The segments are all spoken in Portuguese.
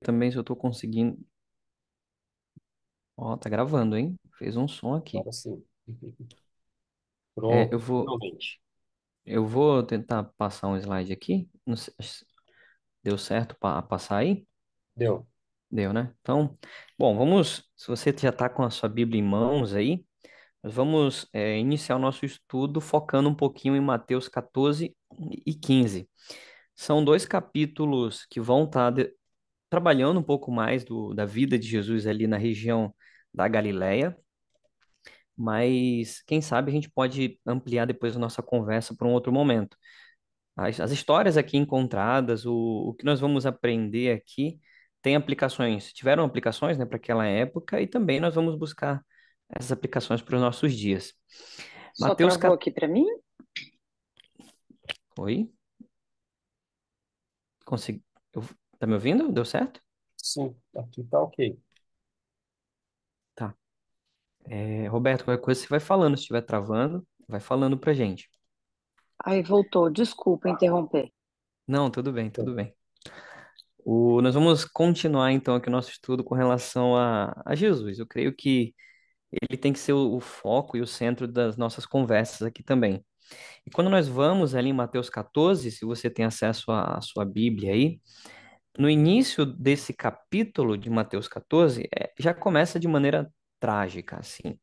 também se eu tô conseguindo. Ó, tá gravando, hein? Fez um som aqui. Agora sim. É, Pronto, finalmente. eu vou tentar passar um slide aqui. Não sei se deu certo para passar aí? Deu. Deu, né? Então, bom, vamos. Se você já está com a sua Bíblia em mãos aí, nós vamos iniciar o nosso estudo focando um pouquinho em Mateus 14 e 15. São dois capítulos que vão estar trabalhando um pouco mais da vida de Jesus ali na região da Galileia. Mas quem sabe a gente pode ampliar depois a nossa conversa para um outro momento. As histórias aqui encontradas, o que nós vamos aprender aqui, tem aplicações, tiveram aplicações, né, para aquela época e também nós vamos buscar essas aplicações para os nossos dias. Só Mateus travou 14. aqui para mim? Oi? Consegui... eu- Tá me ouvindo? Deu certo? Sim, aqui tá ok. Tá. Roberto, qualquer coisa você vai falando, se estiver travando, vai falando pra gente. Aí voltou, desculpa interromper. Não, tudo bem, Bom, tudo bem. Nós vamos continuar então aqui o nosso estudo com relação a Jesus. Eu creio que ele tem que ser o foco e o centro das nossas conversas aqui também. E quando nós vamos ali em Mateus 14, se você tem acesso à sua Bíblia aí, no início desse capítulo de Mateus 14, já começa de maneira trágica, assim,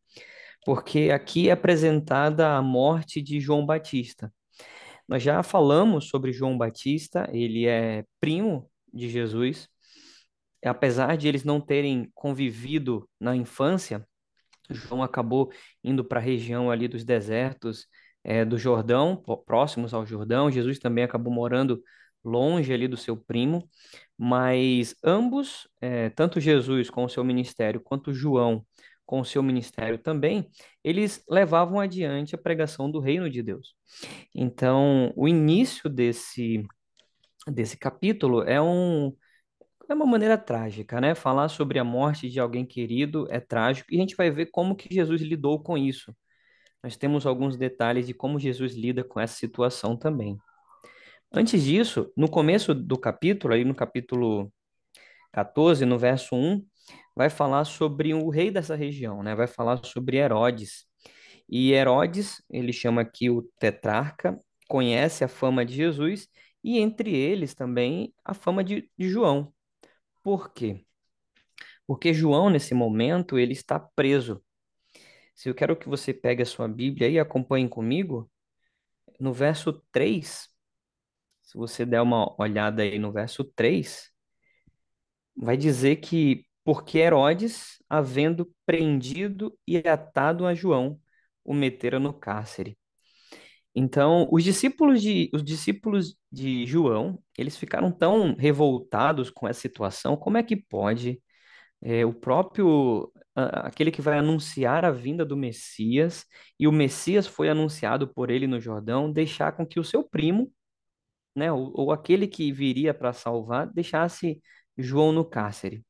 porque aqui é apresentada a morte de João Batista. Nós já falamos sobre João Batista, ele é primo de Jesus. Apesar de eles não terem convivido na infância, João acabou indo para a região ali dos desertos do Jordão, próximos ao Jordão. Jesus também acabou morando longe ali do seu primo, mas ambos, tanto Jesus com o seu ministério, quanto João com o seu ministério também, eles levavam adiante a pregação do reino de Deus. Então, o início desse capítulo é uma maneira trágica, né? Falar sobre a morte de alguém querido é trágico e a gente vai ver como que Jesus lidou com isso. Nós temos alguns detalhes de como Jesus lida com essa situação também. Antes disso, no começo do capítulo, aí no capítulo 14, no verso 1, vai falar sobre o rei dessa região, né? Vai falar sobre Herodes. E Herodes, ele chama aqui o tetrarca, conhece a fama de Jesus e entre eles também a fama de João. Por quê? Porque João, nesse momento, ele está preso. Se eu quero que você pegue a sua Bíblia e acompanhe comigo, no verso 3, se você der uma olhada aí no verso 3, vai dizer que porque Herodes, havendo prendido e atado a João, o metera no cárcere. Então, os discípulos de João, eles ficaram tão revoltados com essa situação, como é que pode o próprio aquele que vai anunciar a vinda do Messias, e o Messias foi anunciado por ele no Jordão, deixar com que o seu primo, né, ou aquele que viria para salvar, deixasse João no cárcere.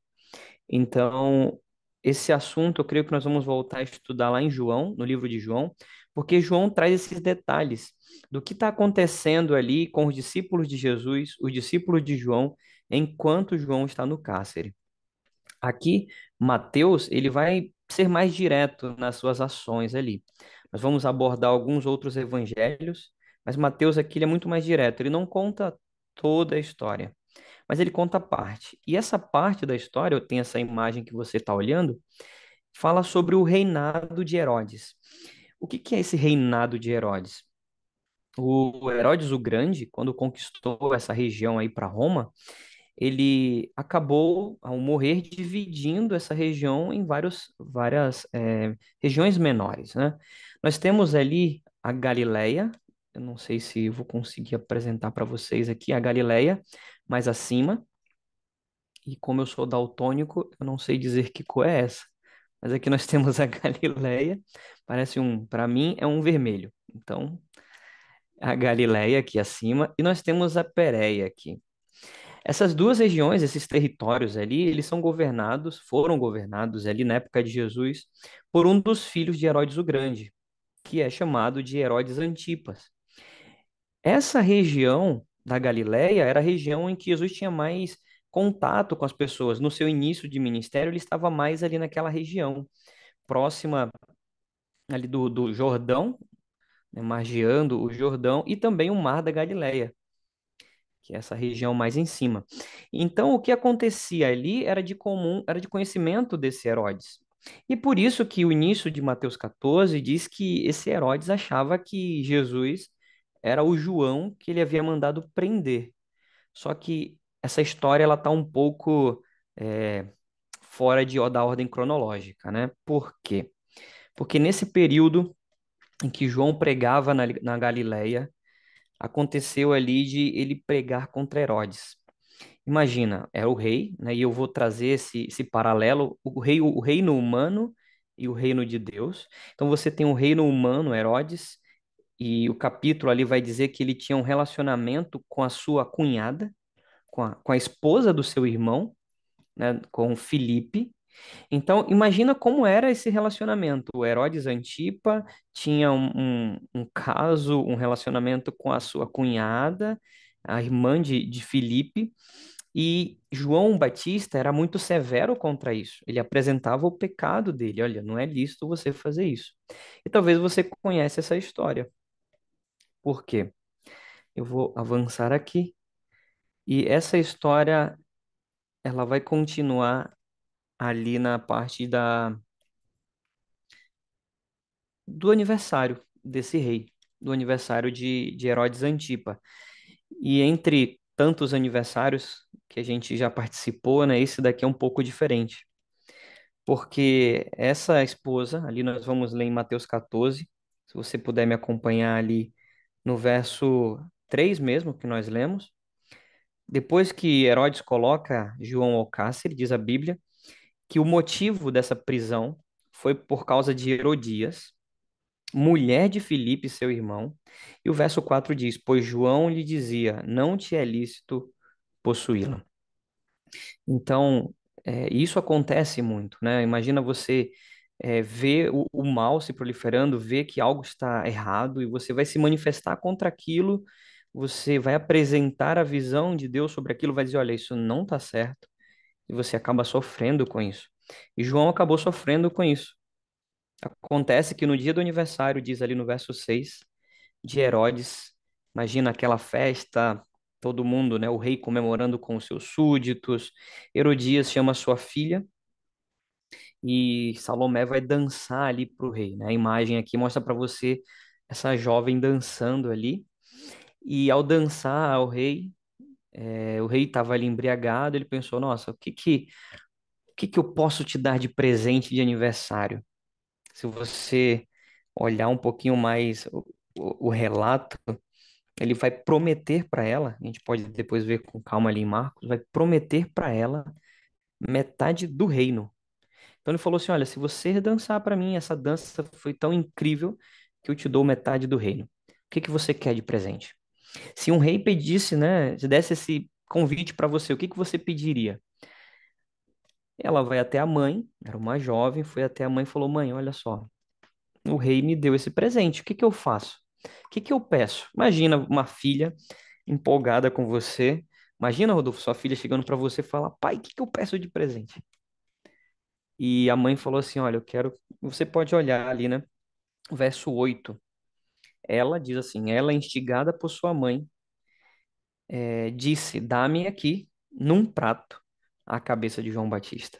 Então, esse assunto eu creio que nós vamos voltar a estudar lá em João, no livro de João, porque João traz esses detalhes do que está acontecendo ali com os discípulos de Jesus, os discípulos de João, enquanto João está no cárcere. Aqui, Mateus, ele vai ser mais direto nas suas ações ali. Nós vamos abordar alguns outros evangelhos, mas Mateus aqui ele é muito mais direto. Ele não conta toda a história, mas ele conta parte. E essa parte da história, eu tenho essa imagem que você está olhando, fala sobre o reinado de Herodes. O que que é esse reinado de Herodes? O Herodes o Grande, quando conquistou essa região aí para Roma, ele acabou, ao morrer, dividindo essa região em várias regiões menores, né? Nós temos ali a Galileia, eu não sei se vou conseguir apresentar para vocês aqui a Galileia, mais acima, e como eu sou daltônico, eu não sei dizer que cor é essa, mas aqui nós temos a Galileia, para mim é um vermelho, então a Galileia aqui acima, e nós temos a Pérea aqui. Essas duas regiões, esses territórios ali, eles foram governados ali na época de Jesus por um dos filhos de Herodes o Grande, que é chamado de Herodes Antipas. Essa região da Galileia era a região em que Jesus tinha mais contato com as pessoas. No seu início de ministério, ele estava mais ali naquela região, próxima ali do Jordão, né, margeando o Jordão, e também o Mar da Galileia, que é essa região mais em cima. Então, o que acontecia ali era de comum, era de conhecimento desse Herodes. E por isso que o início de Mateus 14 diz que esse Herodes achava que Jesus era o João que ele havia mandado prender. Só que essa história ela está um pouco fora da ordem cronológica, né? Por quê? Porque nesse período em que João pregava na Galileia, aconteceu ali de ele pregar contra Herodes. Imagina, era o rei, né? E eu vou trazer esse paralelo, o reino humano e o reino de Deus. Então você tem o reino humano, Herodes, e o capítulo ali vai dizer que ele tinha um relacionamento com a sua cunhada, com a esposa do seu irmão, né? Com Filipe. Então, imagina como era esse relacionamento. O Herodes Antipa tinha um caso, um relacionamento com a sua cunhada, a irmã de Filipe, e João Batista era muito severo contra isso. Ele apresentava o pecado dele. Olha, não é lícito você fazer isso. E talvez você conhece essa história. Por quê? Eu vou avançar aqui. E essa história, ela vai continuar ali na parte do aniversário desse rei, do aniversário de Herodes Antipa. E entre tantos aniversários que a gente já participou, né, esse daqui é um pouco diferente, porque essa esposa, ali nós vamos ler em Mateus 14, se você puder me acompanhar ali no verso 3 mesmo, que nós lemos, depois que Herodes coloca João ao cárcere, diz a Bíblia, que o motivo dessa prisão foi por causa de Herodias, mulher de Filipe, seu irmão. E o verso 4 diz: Pois João lhe dizia: Não te é lícito possuí-la. Então, isso acontece muito, né? Imagina você ver o mal se proliferando, ver que algo está errado e você vai se manifestar contra aquilo, você vai apresentar a visão de Deus sobre aquilo, vai dizer: Olha, isso não está certo, e você acaba sofrendo com isso. E João acabou sofrendo com isso. Acontece que no dia do aniversário, diz ali no verso 6 de Herodes. Imagina aquela festa, todo mundo, né, o rei comemorando com os seus súditos. Herodias chama sua filha e Salomé vai dançar ali para o rei, né? A imagem aqui mostra para você essa jovem dançando ali. E ao dançar ao rei, o rei estava ali embriagado, ele pensou, nossa, o que que eu posso te dar de presente de aniversário? Se você olhar um pouquinho mais o relato, ele vai prometer para ela, a gente pode depois ver com calma ali em Marcos, vai prometer para ela metade do reino. Então ele falou assim: Olha, se você dançar para mim, essa dança foi tão incrível que eu te dou metade do reino. O que que você quer de presente? Se um rei pedisse, né, se desse esse convite para você, o que que você pediria? Ela vai até a mãe, era uma jovem, foi até a mãe e falou: Mãe, olha só, o rei me deu esse presente, o que que eu faço? O que que eu peço? Imagina uma filha empolgada com você. Imagina, Rodolfo, sua filha chegando para você e falar: Pai, o que que eu peço de presente? E a mãe falou assim: Olha, eu quero. Você pode olhar ali, né? Verso 8. Ela diz assim: Ela, instigada por sua mãe, disse: Dá-me aqui, num prato, a cabeça de João Batista.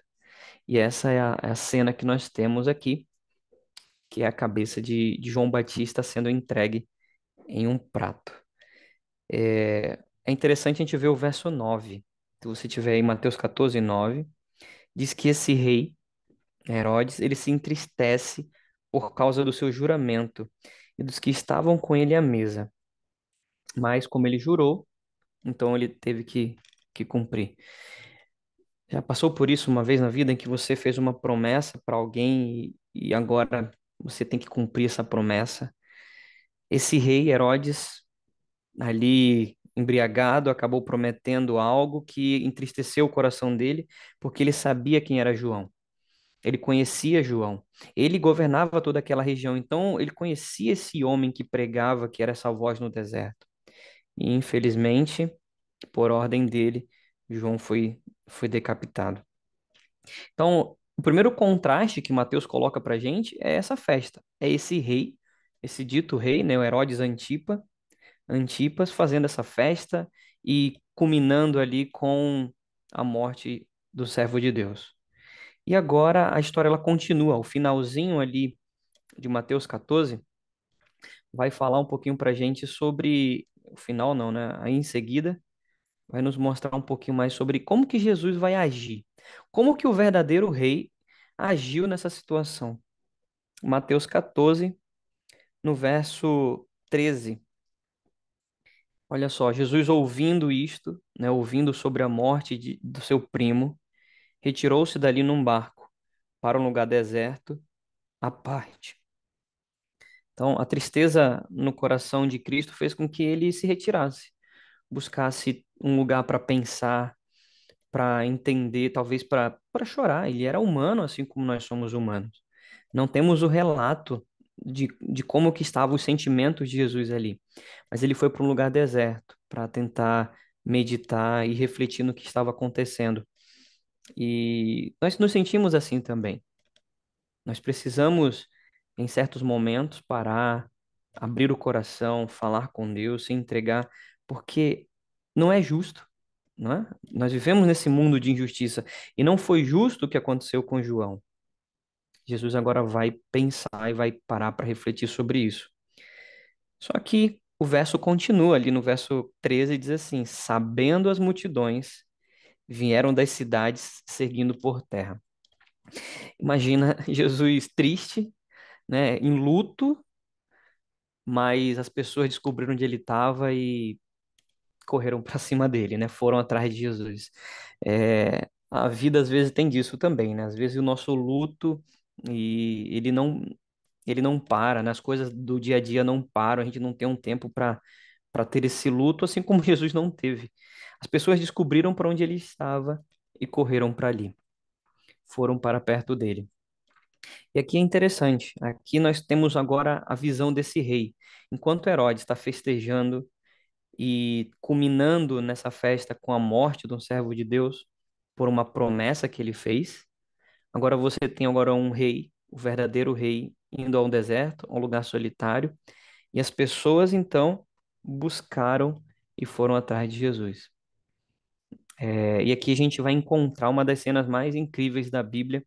E essa é a cena que nós temos aqui, que é a cabeça de João Batista sendo entregue em um prato. É interessante a gente ver o verso 9. Se você tiver aí Mateus 14, 9, diz que esse rei, Herodes, ele se entristece por causa do seu juramento e dos que estavam com ele à mesa. Mas como ele jurou, então ele teve que cumprir. Já passou por isso uma vez na vida em que você fez uma promessa para alguém e agora você tem que cumprir essa promessa? Esse rei, Herodes, ali embriagado, acabou prometendo algo que entristeceu o coração dele, porque ele sabia quem era João. Ele conhecia João. Ele governava toda aquela região, então ele conhecia esse homem que pregava, que era essa voz no deserto. E infelizmente, por ordem dele, João foi decapitado. Então, o primeiro contraste que Mateus coloca para a gente é essa festa, é esse rei, esse dito rei, né, o Herodes Antipas fazendo essa festa e culminando ali com a morte do servo de Deus. E agora a história ela continua, o finalzinho ali de Mateus 14 vai falar um pouquinho para a gente sobre o final não, né? Aí em seguida vai nos mostrar um pouquinho mais sobre como que Jesus vai agir, como que o verdadeiro rei agiu nessa situação. Mateus 14, no verso 13. Olha só, Jesus ouvindo isto, né, ouvindo sobre a morte do seu primo, retirou-se dali num barco para um lugar deserto, à parte. Então, a tristeza no coração de Cristo fez com que ele se retirasse, buscasse um lugar para pensar, para entender, talvez para chorar. Ele era humano, assim como nós somos humanos. Não temos o relato de como que estavam os sentimentos de Jesus ali, mas ele foi para um lugar deserto para tentar meditar e refletir no que estava acontecendo. E nós nos sentimos assim também. Nós precisamos, em certos momentos, parar, abrir o coração, falar com Deus, se entregar, porque não é justo, não é? Nós vivemos nesse mundo de injustiça e não foi justo o que aconteceu com João. Jesus agora vai pensar e vai parar para refletir sobre isso. Só que o verso continua ali no verso 13 diz assim: sabendo as multidões, vieram das cidades seguindo por terra. Imagina Jesus triste, né, em luto, mas as pessoas descobriram onde ele estava e correram para cima dele, né? Foram atrás de Jesus. A vida às vezes tem disso também, né? Às vezes o nosso luto e ele não para, né? As coisas do dia a dia não param, a gente não tem um tempo para ter esse luto, assim como Jesus não teve. As pessoas descobriram para onde ele estava e correram para ali, foram para perto dele. E aqui é interessante, aqui nós temos agora a visão desse rei. Enquanto Herodes está festejando e culminando nessa festa com a morte de um servo de Deus por uma promessa que ele fez, agora você tem agora um rei, o verdadeiro rei, indo a um deserto, a um lugar solitário, e as pessoas então buscaram e foram atrás de Jesus. E aqui a gente vai encontrar uma das cenas mais incríveis da Bíblia.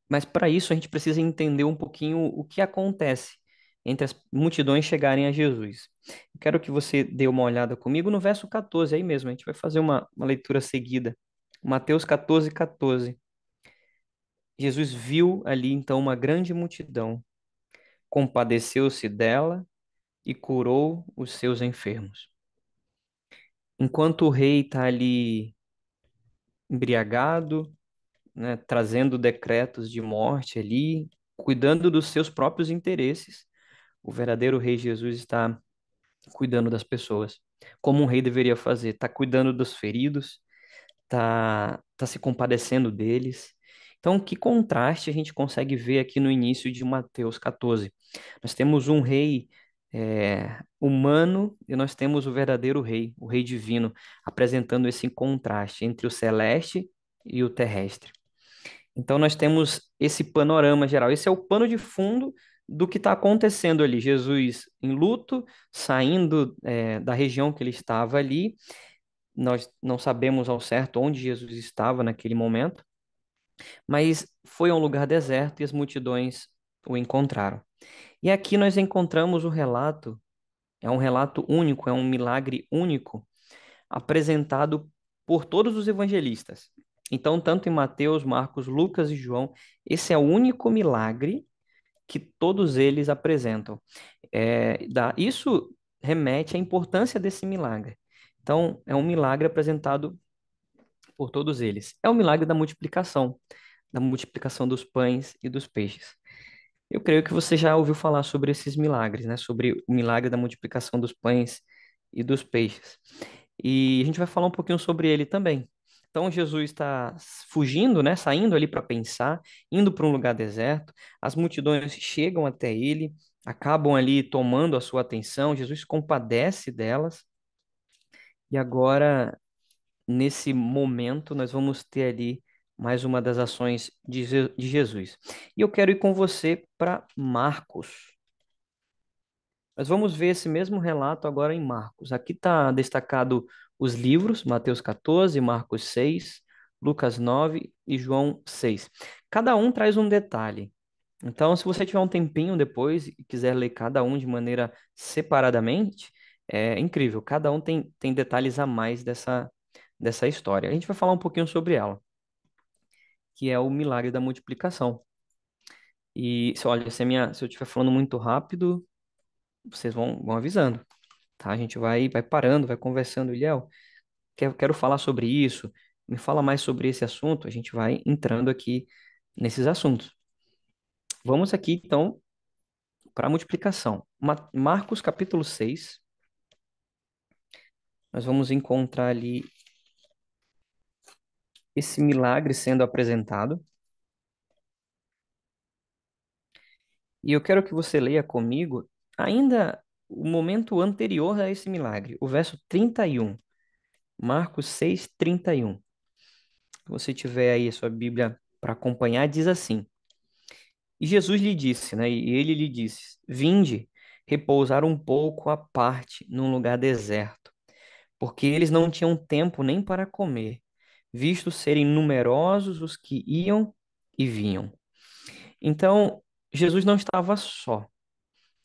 Mas para isso a gente precisa entender um pouquinho o que acontece entre as multidões chegarem a Jesus. Eu quero que você dê uma olhada comigo no verso 14, aí mesmo, a gente vai fazer uma leitura seguida. Mateus 14, 14. Jesus viu ali então uma grande multidão, compadeceu-se dela e curou os seus enfermos. Enquanto o rei está ali embriagado, né, trazendo decretos de morte ali, cuidando dos seus próprios interesses, o verdadeiro rei Jesus está cuidando das pessoas, como um rei deveria fazer, está cuidando dos feridos, tá se compadecendo deles. Então, que contraste a gente consegue ver aqui no início de Mateus 14. Nós temos um rei humano e nós temos o verdadeiro rei, o rei divino, apresentando esse contraste entre o celeste e o terrestre. Então, nós temos esse panorama geral. Esse é o pano de fundo do que está acontecendo ali. Jesus em luto, saindo, da região que ele estava ali. Nós não sabemos ao certo onde Jesus estava naquele momento, mas foi a um lugar deserto e as multidões o encontraram. E aqui nós encontramos o relato, é um relato único, é um milagre único, apresentado por todos os evangelistas. Então, tanto em Mateus, Marcos, Lucas e João, esse é o único milagre que todos eles apresentam. Isso remete à importância desse milagre. Então, é um milagre apresentado por todos eles. É o milagre da multiplicação dos pães e dos peixes. Eu creio que você já ouviu falar sobre esses milagres, né? Sobre o milagre da multiplicação dos pães e dos peixes. E a gente vai falar um pouquinho sobre ele também. Então Jesus está fugindo, né? Saindo ali para pensar, indo para um lugar deserto. As multidões chegam até ele, acabam ali tomando a sua atenção. Jesus se compadece delas. E agora nesse momento, nós vamos ter ali mais uma das ações de Jesus. E eu quero ir com você para Marcos. Nós vamos ver esse mesmo relato agora em Marcos. Aqui está destacado os livros, Mateus 14, Marcos 6, Lucas 9 e João 6. Cada um traz um detalhe. Então, se você tiver um tempinho depois e quiser ler cada um de maneira separadamente, é incrível. Cada um tem detalhes a mais dessa história. A gente vai falar um pouquinho sobre ela, que é o milagre da multiplicação. E, olha, se eu estiver falando muito rápido, vocês vão avisando. Tá? A gente vai parando, vai conversando. Ilhéu, quero falar sobre isso, me fala mais sobre esse assunto. A gente vai entrando aqui nesses assuntos. Vamos aqui, então, para a multiplicação. Marcos capítulo 6, nós vamos encontrar ali esse milagre sendo apresentado. E eu quero que você leia comigo ainda o momento anterior a esse milagre, o verso 31. Marcos 6, 31. Se você tiver aí a sua Bíblia para acompanhar, diz assim: E Jesus lhe disse, né? E ele lhe disse: Vinde, repousar um pouco à parte num lugar deserto, porque eles não tinham tempo nem para comer, visto serem numerosos os que iam e vinham. Então, Jesus não estava só.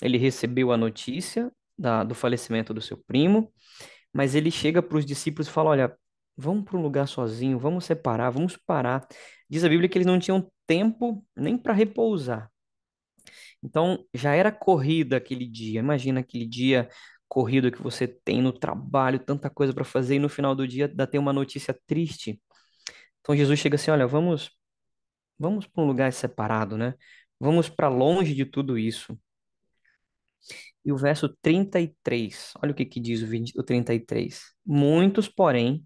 Ele recebeu a notícia do falecimento do seu primo, mas ele chega para os discípulos e fala: Olha, vamos para um lugar sozinho, vamos separar, vamos parar. Diz a Bíblia que eles não tinham tempo nem para repousar. Então, já era corrida aquele dia. Imagina aquele dia corrido que você tem no trabalho, tanta coisa para fazer, e no final do dia dá ter uma notícia triste. Então, Jesus chega assim: Olha, vamos para um lugar separado, né? Vamos para longe de tudo isso. E o verso 33, olha o que diz o 33. Muitos, porém,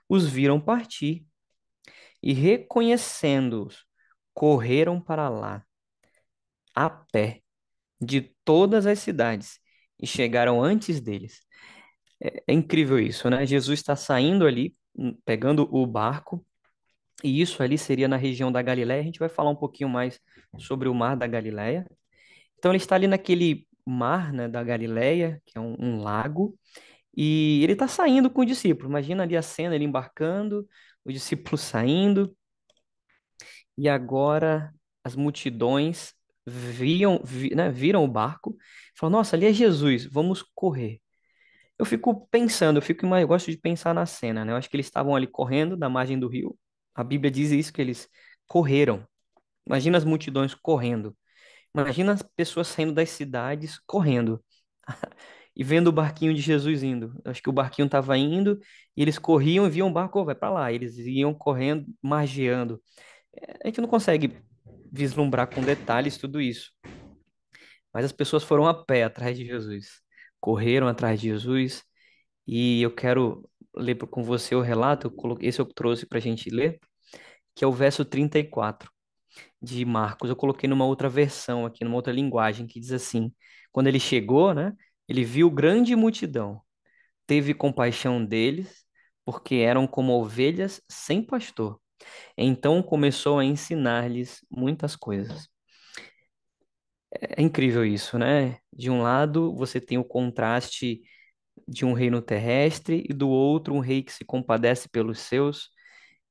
os viram partir e, reconhecendo-os, correram para lá, a pé, de todas as cidades, e chegaram antes deles. É incrível isso, né? Jesus está saindo ali, pegando o barco, e isso ali seria na região da Galileia. A gente vai falar um pouquinho mais sobre o mar da Galileia. Então ele está ali naquele mar, né, da Galileia, que é um lago, e ele está saindo com o discípulo. Imagina ali a cena, ele embarcando, o discípulo saindo, e agora as multidões né, viram o barco, e falam: Nossa, ali é Jesus, vamos correr. Eu fico pensando, eu gosto de pensar na cena, né? Eu acho que eles estavam ali correndo na margem do rio. A Bíblia diz isso, que eles correram. Imagina as multidões correndo. Imagina as pessoas saindo das cidades correndo e vendo o barquinho de Jesus indo. Eu acho que o barquinho estava indo e eles corriam e viam o barco, "Oh, vai para lá." Eles iam correndo, margeando. A gente não consegue vislumbrar com detalhes tudo isso, mas as pessoas foram a pé atrás de Jesus, correram atrás de Jesus. E eu quero ler com você o relato, esse eu trouxe para a gente ler, que é o verso 34 de Marcos. Eu coloquei numa outra versão aqui, numa outra linguagem, que diz assim: Quando ele chegou, né, ele viu grande multidão, teve compaixão deles, porque eram como ovelhas sem pastor. Então começou a ensinar-lhes muitas coisas. É incrível isso, né? De um lado, você tem o contraste de um reino terrestre e do outro um rei que se compadece pelos seus,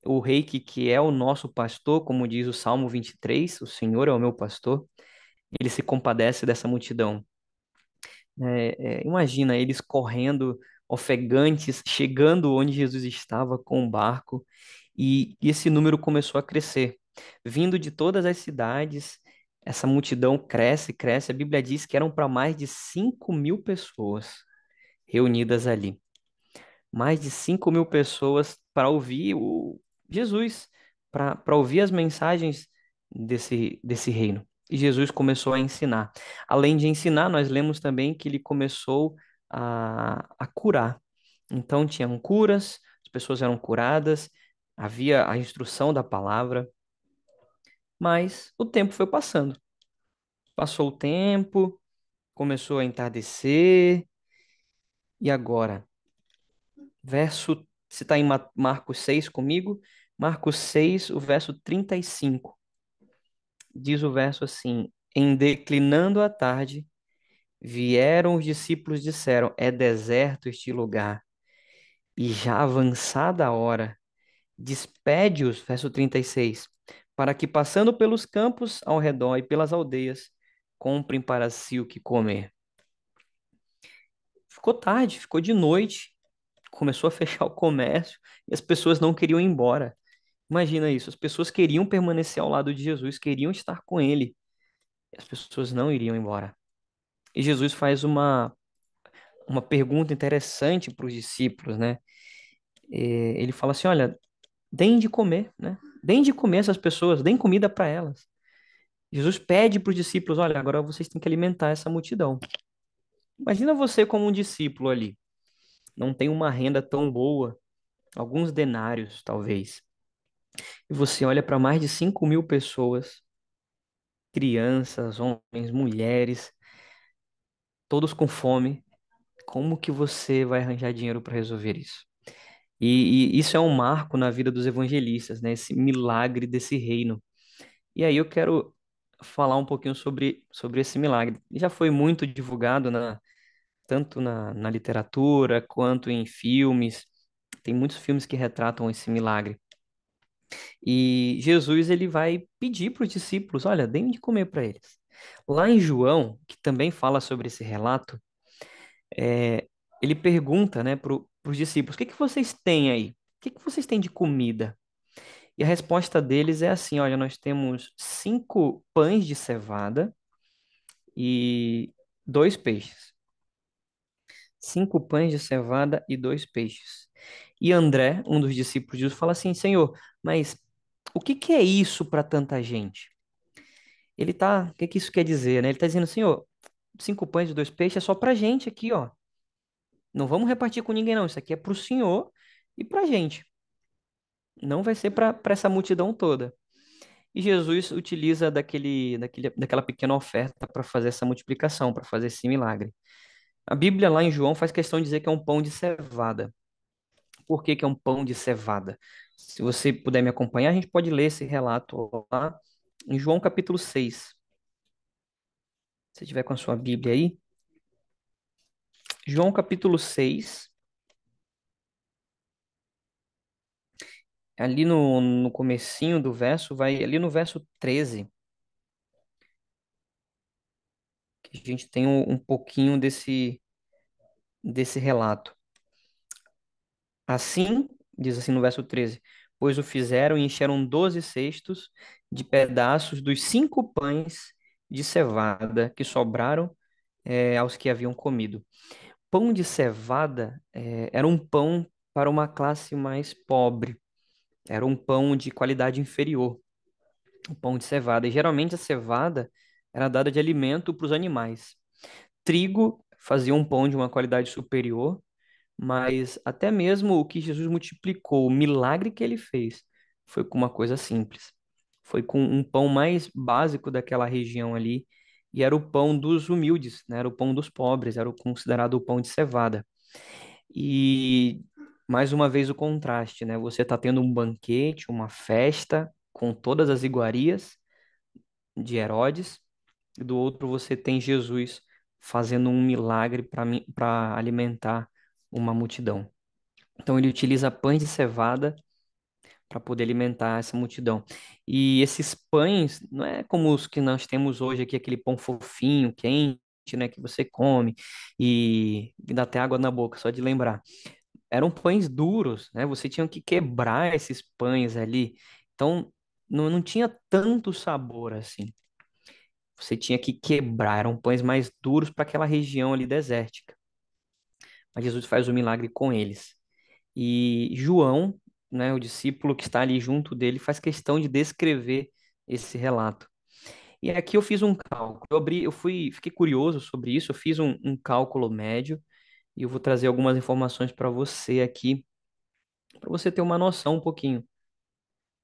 o rei que é o nosso pastor, como diz o Salmo 23, o Senhor é o meu pastor, ele se compadece dessa multidão. Imagina eles correndo, ofegantes, chegando onde Jesus estava com o barco, e esse número começou a crescer. Vindo de todas as cidades, essa multidão cresce, cresce. A Bíblia diz que eram para mais de 5.000 pessoas reunidas ali. Mais de 5.000 pessoas para ouvir o Jesus, para ouvir as mensagens desse reino. E Jesus começou a ensinar. Além de ensinar, nós lemos também que ele começou a curar. Então, tinham curas, as pessoas eram curadas, havia a instrução da palavra, mas o tempo foi passando. Passou o tempo, começou a entardecer, e agora? Verso Você está em Marcos 6 comigo? Marcos 6, o verso 35. Diz o verso assim: Em declinando a tarde, vieram os discípulos e disseram: É deserto este lugar, e já avançada a hora, despede-os, verso 36, para que passando pelos campos ao redor e pelas aldeias, comprem para si o que comer. Ficou tarde, ficou de noite, começou a fechar o comércio e as pessoas não queriam ir embora. Imagina isso, as pessoas queriam permanecer ao lado de Jesus, queriam estar com ele, e as pessoas não iriam embora. E Jesus faz uma pergunta interessante para os discípulos, né? Ele fala assim: olha, deem de comer, né? Deem de comer essas pessoas, deem comida para elas. Jesus pede para os discípulos: olha, agora vocês têm que alimentar essa multidão. Imagina você como um discípulo ali, não tem uma renda tão boa, alguns denários, talvez. E você olha para mais de 5.000 pessoas, crianças, homens, mulheres, todos com fome. Como que você vai arranjar dinheiro para resolver isso? E isso é um marco na vida dos evangelistas, né? Esse milagre desse reino. E aí eu quero falar um pouquinho sobre esse milagre. Já foi muito divulgado tanto na literatura quanto em filmes. Tem muitos filmes que retratam esse milagre. E Jesus ele vai pedir para os discípulos, olha, deem de comer para eles. Lá em João, que também fala sobre esse relato, é, ele pergunta, né, para os discípulos, o que que vocês têm aí? O que que vocês têm de comida? E a resposta deles é assim, olha, nós temos 5 pães de cevada e 2 peixes. 5 pães de cevada e 2 peixes. E André, um dos discípulos de Jesus, fala assim, Senhor, mas o que que é isso para tanta gente? O que que isso quer dizer, né? Ele está dizendo, Senhor, 5 pães e 2 peixes é só pra gente aqui, ó. Não vamos repartir com ninguém, não. Isso aqui é pro Senhor e pra gente. Não vai ser para essa multidão toda. E Jesus utiliza daquela pequena oferta para fazer essa multiplicação, para fazer esse milagre. A Bíblia lá em João faz questão de dizer que é um pão de cevada. Por que que é um pão de cevada? Se você puder me acompanhar, a gente pode ler esse relato lá em João capítulo 6. Se você tiver com a sua Bíblia aí, João capítulo 6, ali no comecinho do verso, vai ali no verso 13, que a gente tem um pouquinho desse relato. Assim, diz assim no verso 13, pois o fizeram e encheram 12 cestos de pedaços dos 5 pães de cevada que sobraram aos que haviam comido. Pão de cevada era um pão para uma classe mais pobre, era um pão de qualidade inferior, o pão de cevada. E geralmente a cevada era dada de alimento para os animais. Trigo fazia um pão de uma qualidade superior, mas até mesmo o que Jesus multiplicou, o milagre que ele fez, foi com uma coisa simples. Foi com um pão mais básico daquela região ali, e era o pão dos humildes, né? Era o pão dos pobres, era o considerado o pão de cevada. E mais uma vez o contraste, né? Você está tendo um banquete, uma festa com todas as iguarias de Herodes, e do outro você tem Jesus fazendo um milagre para alimentar uma multidão. Então ele utiliza pães de cevada para poder alimentar essa multidão. E esses pães não é como os que nós temos hoje aqui, aquele pão fofinho, quente, né, que você come e dá até água na boca só de lembrar. Eram pães duros, né? Você tinha que quebrar esses pães ali. Então não tinha tanto sabor assim. Você tinha que quebrar, eram pães mais duros para aquela região ali desértica. Mas Jesus faz o milagre com eles. E João, né, o discípulo que está ali junto dele, faz questão de descrever esse relato. E aqui eu fiz um cálculo. Fiquei curioso sobre isso, eu fiz um cálculo médio e eu vou trazer algumas informações para você aqui, para você ter uma noção um pouquinho.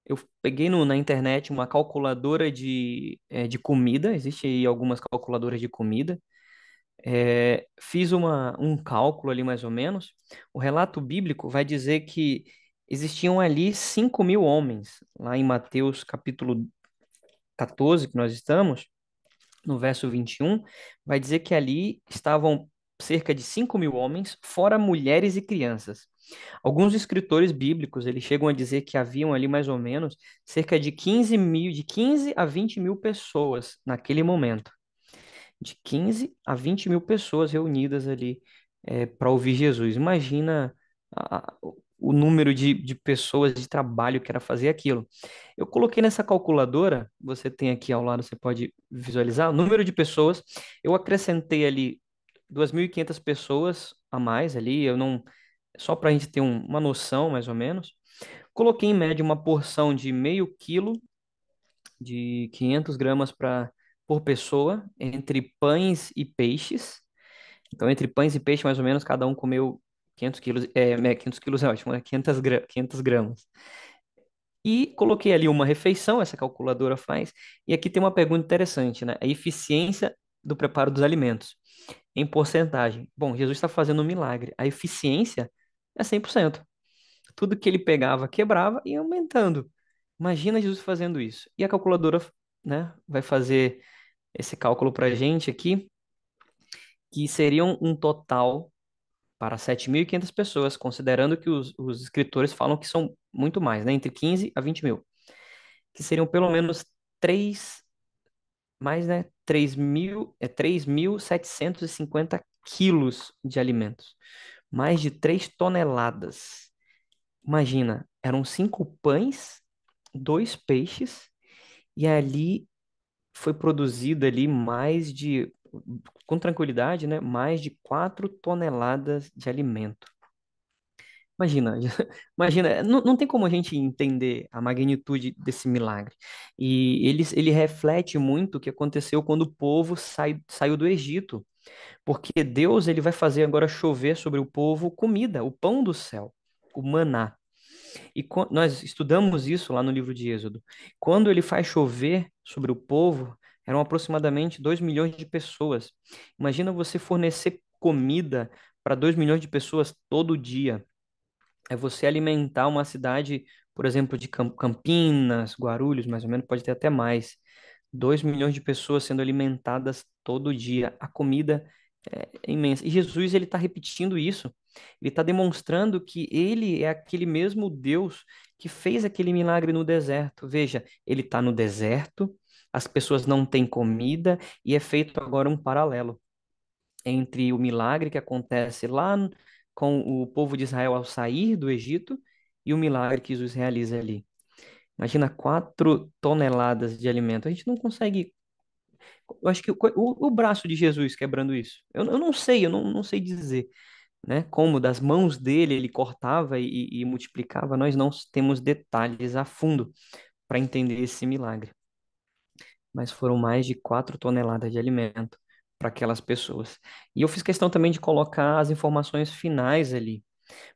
Eu peguei na internet uma calculadora de comida, existe aí algumas calculadoras de comida. Fiz um cálculo ali mais ou menos. O relato bíblico vai dizer que existiam ali 5.000 homens, lá em Mateus capítulo 14, que nós estamos, no verso 21, vai dizer que ali estavam cerca de 5.000 homens, fora mulheres e crianças. Alguns escritores bíblicos, eles chegam a dizer que haviam ali mais ou menos cerca de 15 mil, de 15 a 20 mil pessoas naquele momento. De 15 a 20 mil pessoas reunidas ali para ouvir Jesus. Imagina o número de pessoas de trabalho que era fazer aquilo. Eu coloquei nessa calculadora, você tem aqui ao lado, você pode visualizar, o número de pessoas. Eu acrescentei ali 2.500 pessoas a mais ali, eu não, só para a gente ter uma noção mais ou menos. Coloquei em média uma porção de meio quilo de 500 gramas por pessoa, entre pães e peixes. Então, entre pães e peixes, mais ou menos, cada um comeu 500 quilos. 500 quilos é ótimo, né? 500 gramas. E coloquei ali uma refeição, essa calculadora faz. E aqui tem uma pergunta interessante, né? A eficiência do preparo dos alimentos em porcentagem. Bom, Jesus está fazendo um milagre. A eficiência é 100%. Tudo que ele pegava, quebrava e ia aumentando. Imagina Jesus fazendo isso. E a calculadora, né, vai fazer esse cálculo para a gente aqui, que seriam um total para 7.500 pessoas, considerando que os escritores falam que são muito mais, né, entre 15 a 20 mil, que seriam pelo menos 3 mais, né, 3.750 quilos de alimentos, mais de 3 toneladas. Imagina, eram 5 pães, 2 peixes, e ali foi produzido ali com tranquilidade, né, mais de 4 toneladas de alimento. Imagina, imagina, não tem como a gente entender a magnitude desse milagre. E ele reflete muito o que aconteceu quando o povo saiu do Egito, porque Deus ele vai fazer agora chover sobre o povo comida, o pão do céu, o maná. E nós estudamos isso lá no livro de Êxodo. Quando ele faz chover sobre o povo, eram aproximadamente 2 milhões de pessoas. Imagina você fornecer comida para 2 milhões de pessoas todo dia. É você alimentar uma cidade, por exemplo, de Campinas, Guarulhos, mais ou menos, pode ter até mais. 2 milhões de pessoas sendo alimentadas todo dia. A comida é imensa. E Jesus, ele está repetindo isso. Ele está demonstrando que ele é aquele mesmo Deus que fez aquele milagre no deserto. Veja, ele está no deserto, as pessoas não têm comida e é feito agora um paralelo entre o milagre que acontece com o povo de Israel ao sair do Egito e o milagre que Jesus realiza ali. Imagina 4 toneladas de alimento. A gente não consegue. Eu acho que o braço de Jesus quebrando isso. Eu não sei, eu não sei dizer, né? Como das mãos dele ele cortava e multiplicava. Nós não temos detalhes a fundo para entender esse milagre. Mas foram mais de 4 toneladas de alimento para aquelas pessoas. E eu fiz questão também de colocar as informações finais ali,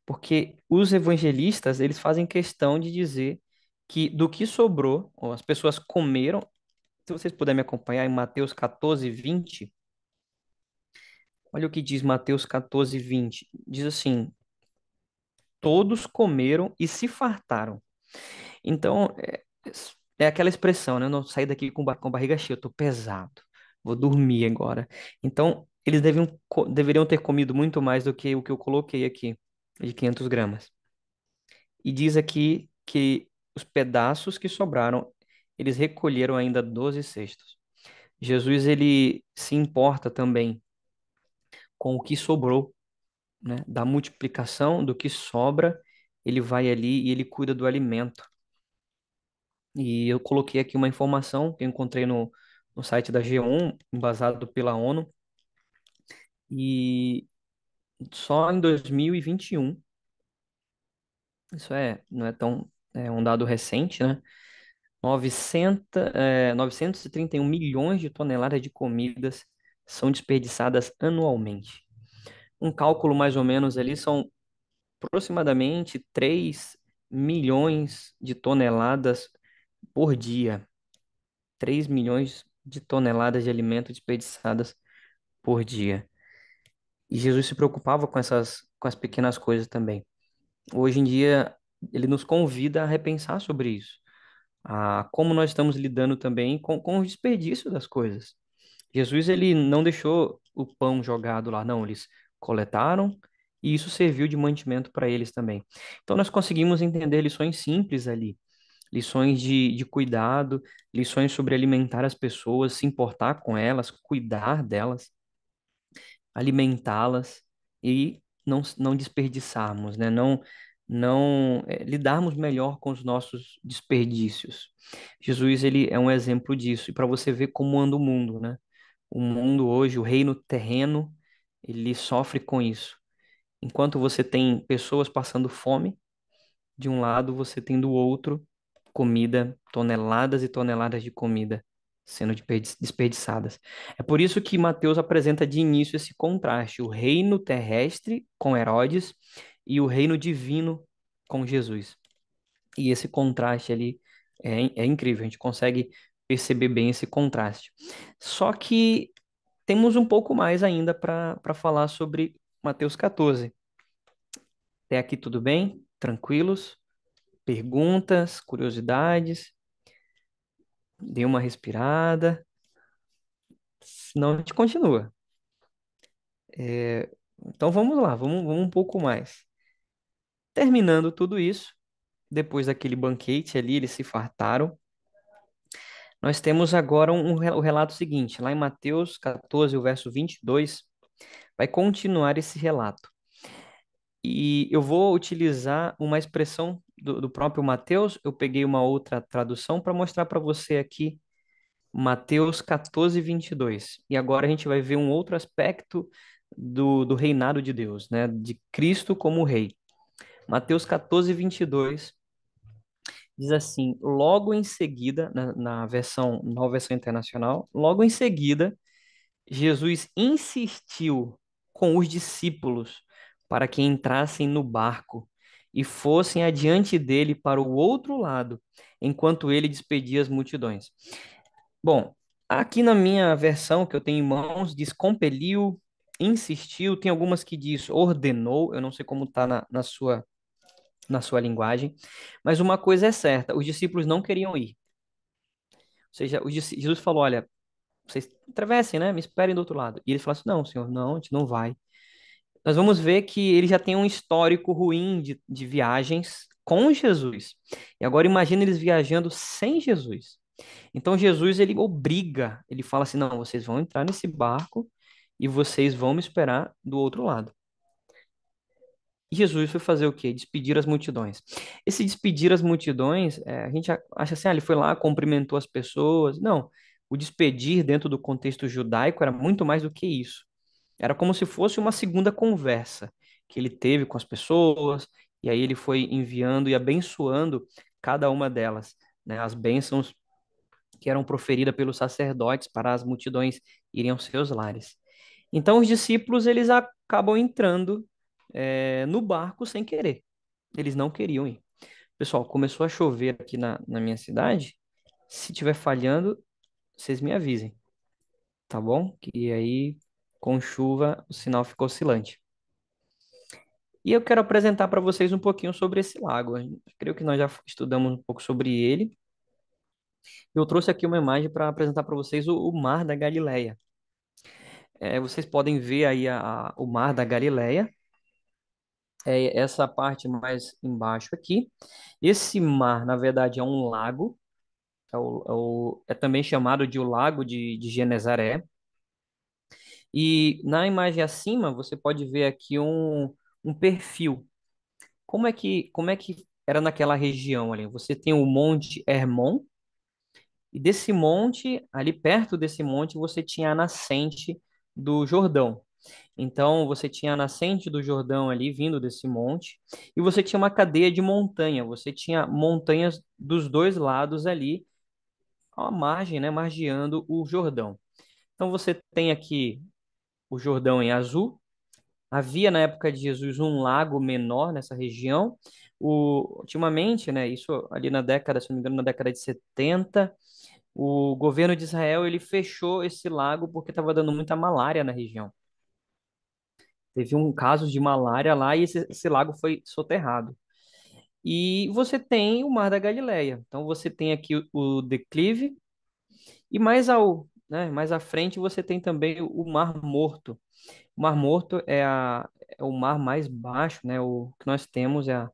porque os evangelistas, eles fazem questão de dizer que do que sobrou, ou as pessoas comeram, se vocês puderem me acompanhar em Mateus 14, 20, olha o que diz Mateus 14, 20. Diz assim: todos comeram e se fartaram. Então, é aquela expressão, né? Eu não saí daqui com barriga cheia, eu tô pesado, vou dormir agora. Então, eles deveriam ter comido muito mais do que o que eu coloquei aqui, de 500 gramas. E diz aqui que os pedaços que sobraram, eles recolheram ainda 12 cestos. Jesus, ele se importa também com o que sobrou, né? Da multiplicação do que sobra, ele vai ali e ele cuida do alimento. E eu coloquei aqui uma informação que eu encontrei no site da G1, embasado pela ONU, e só em 2021, isso não é tão, é um dado recente, né? 931 milhões de toneladas de comidas são desperdiçadas anualmente. Um cálculo mais ou menos ali são aproximadamente 3 milhões de toneladas por dia. 3 milhões de toneladas de alimento desperdiçadas por dia. E Jesus se preocupava com as pequenas coisas também. Hoje em dia, ele nos convida a repensar sobre isso, a como nós estamos lidando também com o desperdício das coisas. Jesus, ele não deixou o pão jogado lá, não, eles coletaram e isso serviu de mantimento para eles também. Então, nós conseguimos entender lições simples ali, lições de cuidado, lições sobre alimentar as pessoas, se importar com elas, cuidar delas, alimentá-las e não desperdiçarmos, né? Lidarmos melhor com os nossos desperdícios. Jesus, ele é um exemplo disso, e para você ver como anda o mundo, né? O mundo hoje, o reino terreno, ele sofre com isso. Enquanto você tem pessoas passando fome, de um lado você tem do outro comida, toneladas e toneladas de comida sendo desperdiçadas. É por isso que Mateus apresenta de início esse contraste, o reino terrestre com Herodes e o reino divino com Jesus. E esse contraste ali é incrível, a gente consegue perceber bem esse contraste. Só que temos um pouco mais ainda para falar sobre Mateus 14. Até aqui tudo bem? Tranquilos? Perguntas, curiosidades? Dê uma respirada, senão a gente continua. É, então vamos lá, vamos um pouco mais. Terminando tudo isso, depois daquele banquete ali, eles se fartaram. Nós temos agora o relato seguinte, lá em Mateus 14, o verso 22, vai continuar esse relato. E eu vou utilizar uma expressão do próprio Mateus, eu peguei uma outra tradução para mostrar para você aqui Mateus 14, 22. E agora a gente vai ver um outro aspecto do reinado de Deus, né? De Cristo como rei. Mateus 14, 22 diz assim: logo em seguida, na versão, nova versão internacional, logo em seguida, Jesus insistiu com os discípulos para que entrassem no barco e fossem adiante dele para o outro lado, enquanto ele despedia as multidões. Bom, aqui na minha versão que eu tenho em mãos, diz compeliu, insistiu, tem algumas que diz ordenou, eu não sei como está na sua linguagem, mas uma coisa é certa, os discípulos não queriam ir. Ou seja, Jesus falou, olha, vocês atravessem, né? Me esperem do outro lado. E eles falaram assim, não, senhor, não, a gente não vai. Nós vamos ver que ele já tem um histórico ruim de viagens com Jesus. E agora imagina eles viajando sem Jesus. Então Jesus ele obriga, ele fala assim: não, vocês vão entrar nesse barco e vocês vão me esperar do outro lado. E Jesus foi fazer o quê? Despedir as multidões. Esse despedir as multidões, a gente acha assim, ele foi lá, cumprimentou as pessoas. Não, o despedir dentro do contexto judaico era muito mais do que isso. Era como se fosse uma segunda conversa que ele teve com as pessoas, e aí ele foi enviando e abençoando cada uma delas, né? As bênçãos que eram proferidas pelos sacerdotes para as multidões irem aos seus lares. Então, os discípulos eles acabam entrando no barco sem querer. Eles não queriam ir. Pessoal, começou a chover aqui na minha cidade. Se tiver falhando, vocês me avisem, tá bom? Que aí, com chuva, o sinal fica oscilante. E eu quero apresentar para vocês um pouquinho sobre esse lago. Eu creio que nós já estudamos um pouco sobre ele. Eu trouxe aqui uma imagem para apresentar para vocês o Mar da Galileia. Vocês podem ver aí o Mar da Galileia, essa parte mais embaixo aqui. Esse mar, na verdade, é um lago, é também chamado de o Lago de Genezaré. E na imagem acima, você pode ver aqui um perfil. Como é que era naquela região ali? Você tem o Monte Hermon, e desse monte, ali perto desse monte, você tinha a nascente do Jordão. Então, você tinha a nascente do Jordão ali vindo desse monte, e você tinha uma cadeia de montanha. Você tinha montanhas dos dois lados ali, à margem, né, margeando o Jordão. Então, você tem aqui o Jordão em azul. Havia na época de Jesus um lago menor nessa região. Ultimamente, né, isso ali na década, se não me engano, na década de 70, o governo de Israel ele fechou esse lago porque estava dando muita malária na região. Teve um caso de malária lá e esse lago foi soterrado. E você tem o Mar da Galileia. Então você tem aqui o declive e mais à frente você tem também o Mar Morto. O Mar Morto é o mar mais baixo, né? O que nós temos é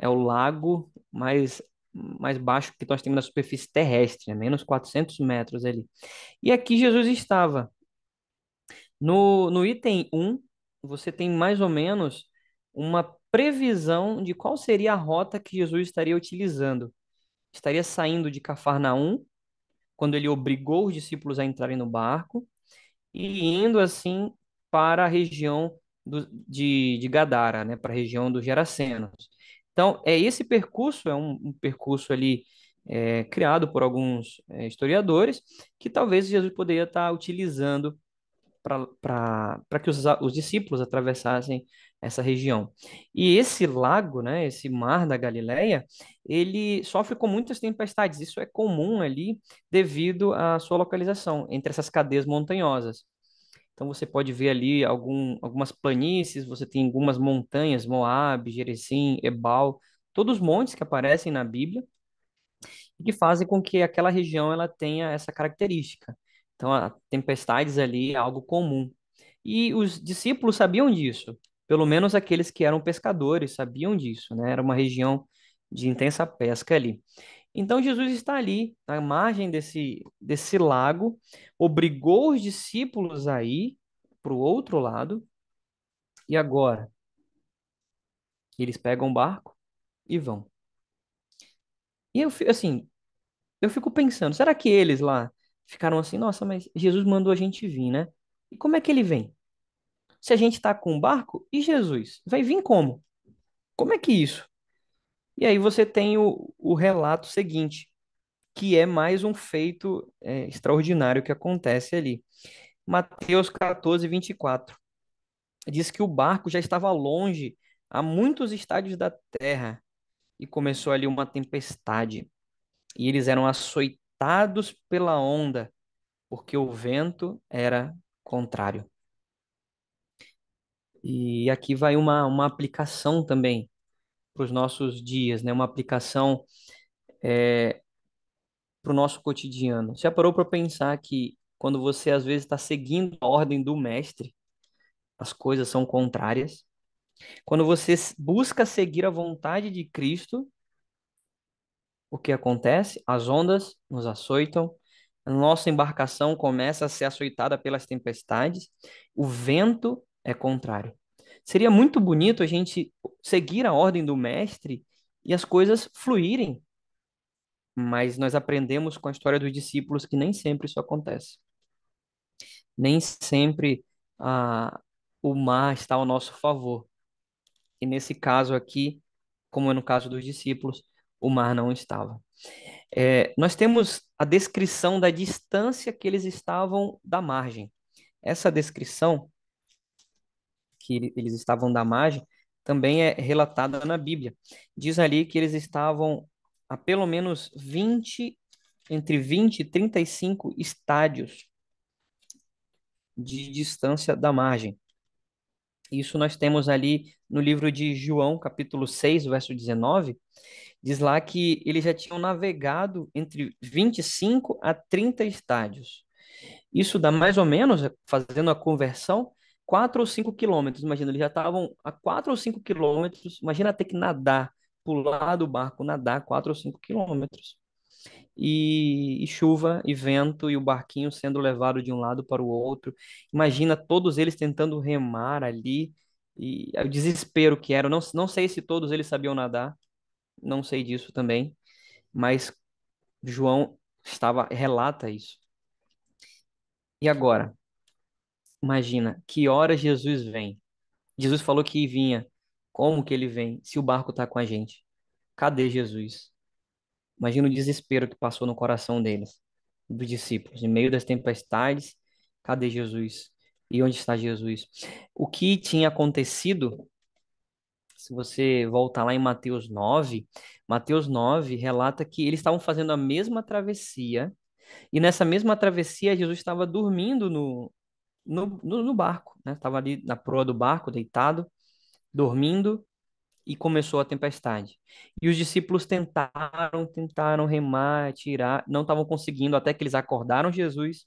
o lago mais baixo que nós temos na superfície terrestre, né? Menos 400 metros ali. E aqui Jesus estava. No item um, você tem mais ou menos uma previsão de qual seria a rota que Jesus estaria utilizando. Estaria saindo de Cafarnaum, quando ele obrigou os discípulos a entrarem no barco, e indo assim para a região de Gadara, né, para a região dos Gerasenos. Então, esse percurso é um percurso ali criado por alguns historiadores, que talvez Jesus poderia estar utilizando para que os discípulos atravessassem essa região. E esse lago, né, esse mar da Galileia, ele sofre com muitas tempestades. Isso é comum ali devido à sua localização entre essas cadeias montanhosas. Então você pode ver ali algumas planícies, você tem algumas montanhas, Moabe, Gerizim, Ebal, todos os montes que aparecem na Bíblia e que fazem com que aquela região ela tenha essa característica. Então, a tempestades ali é algo comum. E os discípulos sabiam disso, pelo menos aqueles que eram pescadores sabiam disso, né? Era uma região de intensa pesca ali. Então, Jesus está ali, na margem desse lago, obrigou os discípulos a ir para o outro lado, e agora eles pegam o barco e vão. E assim, eu fico pensando, será que eles lá ficaram assim, nossa, mas Jesus mandou a gente vir, né? E como é que ele vem? Se a gente tá com um barco, e Jesus? Vai vir como? Como é que isso? E aí você tem o relato seguinte, que é mais um feito extraordinário que acontece ali. Mateus 14, 24. Diz que o barco já estava longe, a muitos estádios da terra, e começou ali uma tempestade. E eles eram açoitados pela onda porque o vento era contrário. E aqui vai uma aplicação também para os nossos dias, né? Uma aplicação para o nosso cotidiano. Você já parou para pensar que quando você às vezes está seguindo a ordem do mestre, as coisas são contrárias? Quando você busca seguir a vontade de Cristo, o que acontece? As ondas nos açoitam, a nossa embarcação começa a ser açoitada pelas tempestades, o vento é contrário. Seria muito bonito a gente seguir a ordem do mestre e as coisas fluírem, mas nós aprendemos com a história dos discípulos que nem sempre isso acontece. Nem sempre ah, o mar está ao nosso favor. E nesse caso aqui, como é no caso dos discípulos, o mar não estava. Nós temos a descrição da distância que eles estavam da margem. Essa descrição, que eles estavam da margem, também é relatada na Bíblia. Diz ali que eles estavam a pelo menos entre 20 e 35 estádios de distância da margem. Isso nós temos ali no livro de João, capítulo 6, verso 19. Diz lá que eles já tinham navegado entre 25 a 30 estádios. Isso dá mais ou menos, fazendo a conversão, 4 ou 5 quilômetros. Imagina, eles já estavam a 4 ou 5 quilômetros. Imagina ter que nadar, pular do barco, nadar 4 ou 5 quilômetros. E chuva e vento e o barquinho sendo levado de um lado para o outro. Imagina todos eles tentando remar ali e o desespero que era. Não sei se todos eles sabiam nadar, não sei disso também, mas João relata isso. E agora, imagina, que hora Jesus vem? Jesus falou que vinha. Como que ele vem se o barco está com a gente? Cadê Jesus? Imagina o desespero que passou no coração deles, dos discípulos, em meio das tempestades. Cadê Jesus? E onde está Jesus? O que tinha acontecido, se você voltar lá em Mateus 9 relata que eles estavam fazendo a mesma travessia, e nessa mesma travessia Jesus estava dormindo no barco, né? Estava ali na proa do barco, deitado, dormindo, e começou a tempestade. E os discípulos tentaram remar, tirar, não estavam conseguindo, até que eles acordaram Jesus,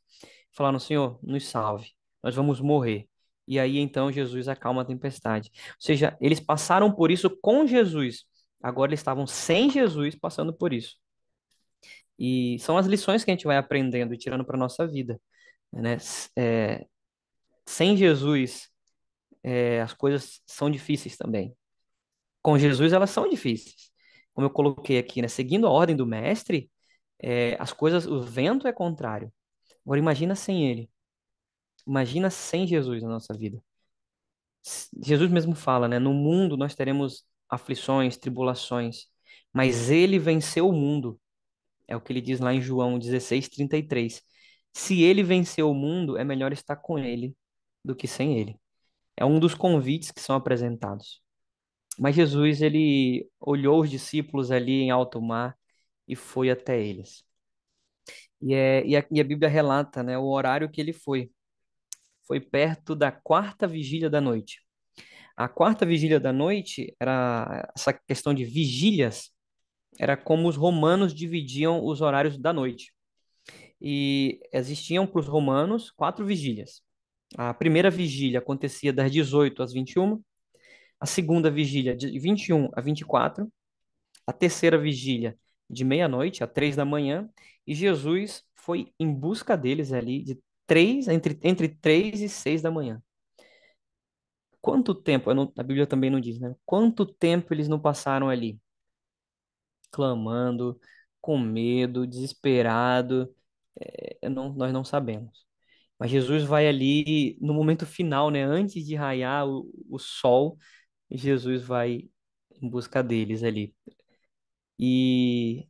falaram: Senhor, nos salve, nós vamos morrer. E aí então Jesus acalma a tempestade. Ou seja, eles passaram por isso com Jesus. Agora eles estavam sem Jesus passando por isso. E são as lições que a gente vai aprendendo e tirando para nossa vida, né? Sem Jesus, as coisas são difíceis também. Com Jesus, elas são difíceis. Como eu coloquei aqui, né? Seguindo a ordem do mestre, as coisas, o vento é contrário. Agora imagina sem ele. Imagina sem Jesus na nossa vida. Jesus mesmo fala, né? No mundo nós teremos aflições, tribulações, mas ele venceu o mundo. É o que ele diz lá em João 16:33. Se ele venceu o mundo, é melhor estar com ele do que sem ele. É um dos convites que são apresentados. Mas Jesus, ele olhou os discípulos ali em alto mar e foi até eles. E a Bíblia relata, né, o horário que ele foi. Foi perto da quarta vigília da noite. A quarta vigília da noite era essa questão de vigílias, era como os romanos dividiam os horários da noite. E existiam para os romanos quatro vigílias. A primeira vigília acontecia das 18 às 21, a segunda vigília de 21 a 24, a terceira vigília de meia-noite a 3 da manhã, e Jesus foi em busca deles ali de entre 3 e 6 da manhã. Quanto tempo, a Bíblia também não diz, né? Quanto tempo eles não passaram ali, clamando, com medo, desesperado, nós não sabemos. Mas Jesus vai ali no momento final, né? Antes de raiar o sol, Jesus vai em busca deles ali. E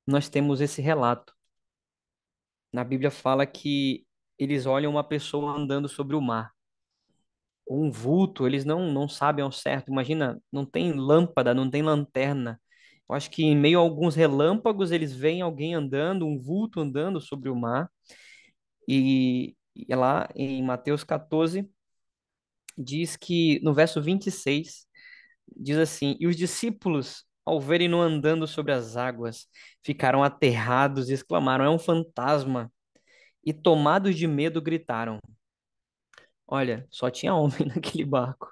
nós temos esse relato. Na Bíblia fala que eles olham uma pessoa andando sobre o mar, ou um vulto, eles não sabem ao certo. Imagina, não tem lâmpada, não tem lanterna. Eu acho que em meio a alguns relâmpagos eles veem alguém andando, um vulto andando sobre o mar. E lá em Mateus 14 diz que no verso 26 diz assim: E os discípulos, ao verem-no andando sobre as águas, ficaram aterrados e exclamaram: É um fantasma! E tomados de medo gritaram. Olha, só tinha homem naquele barco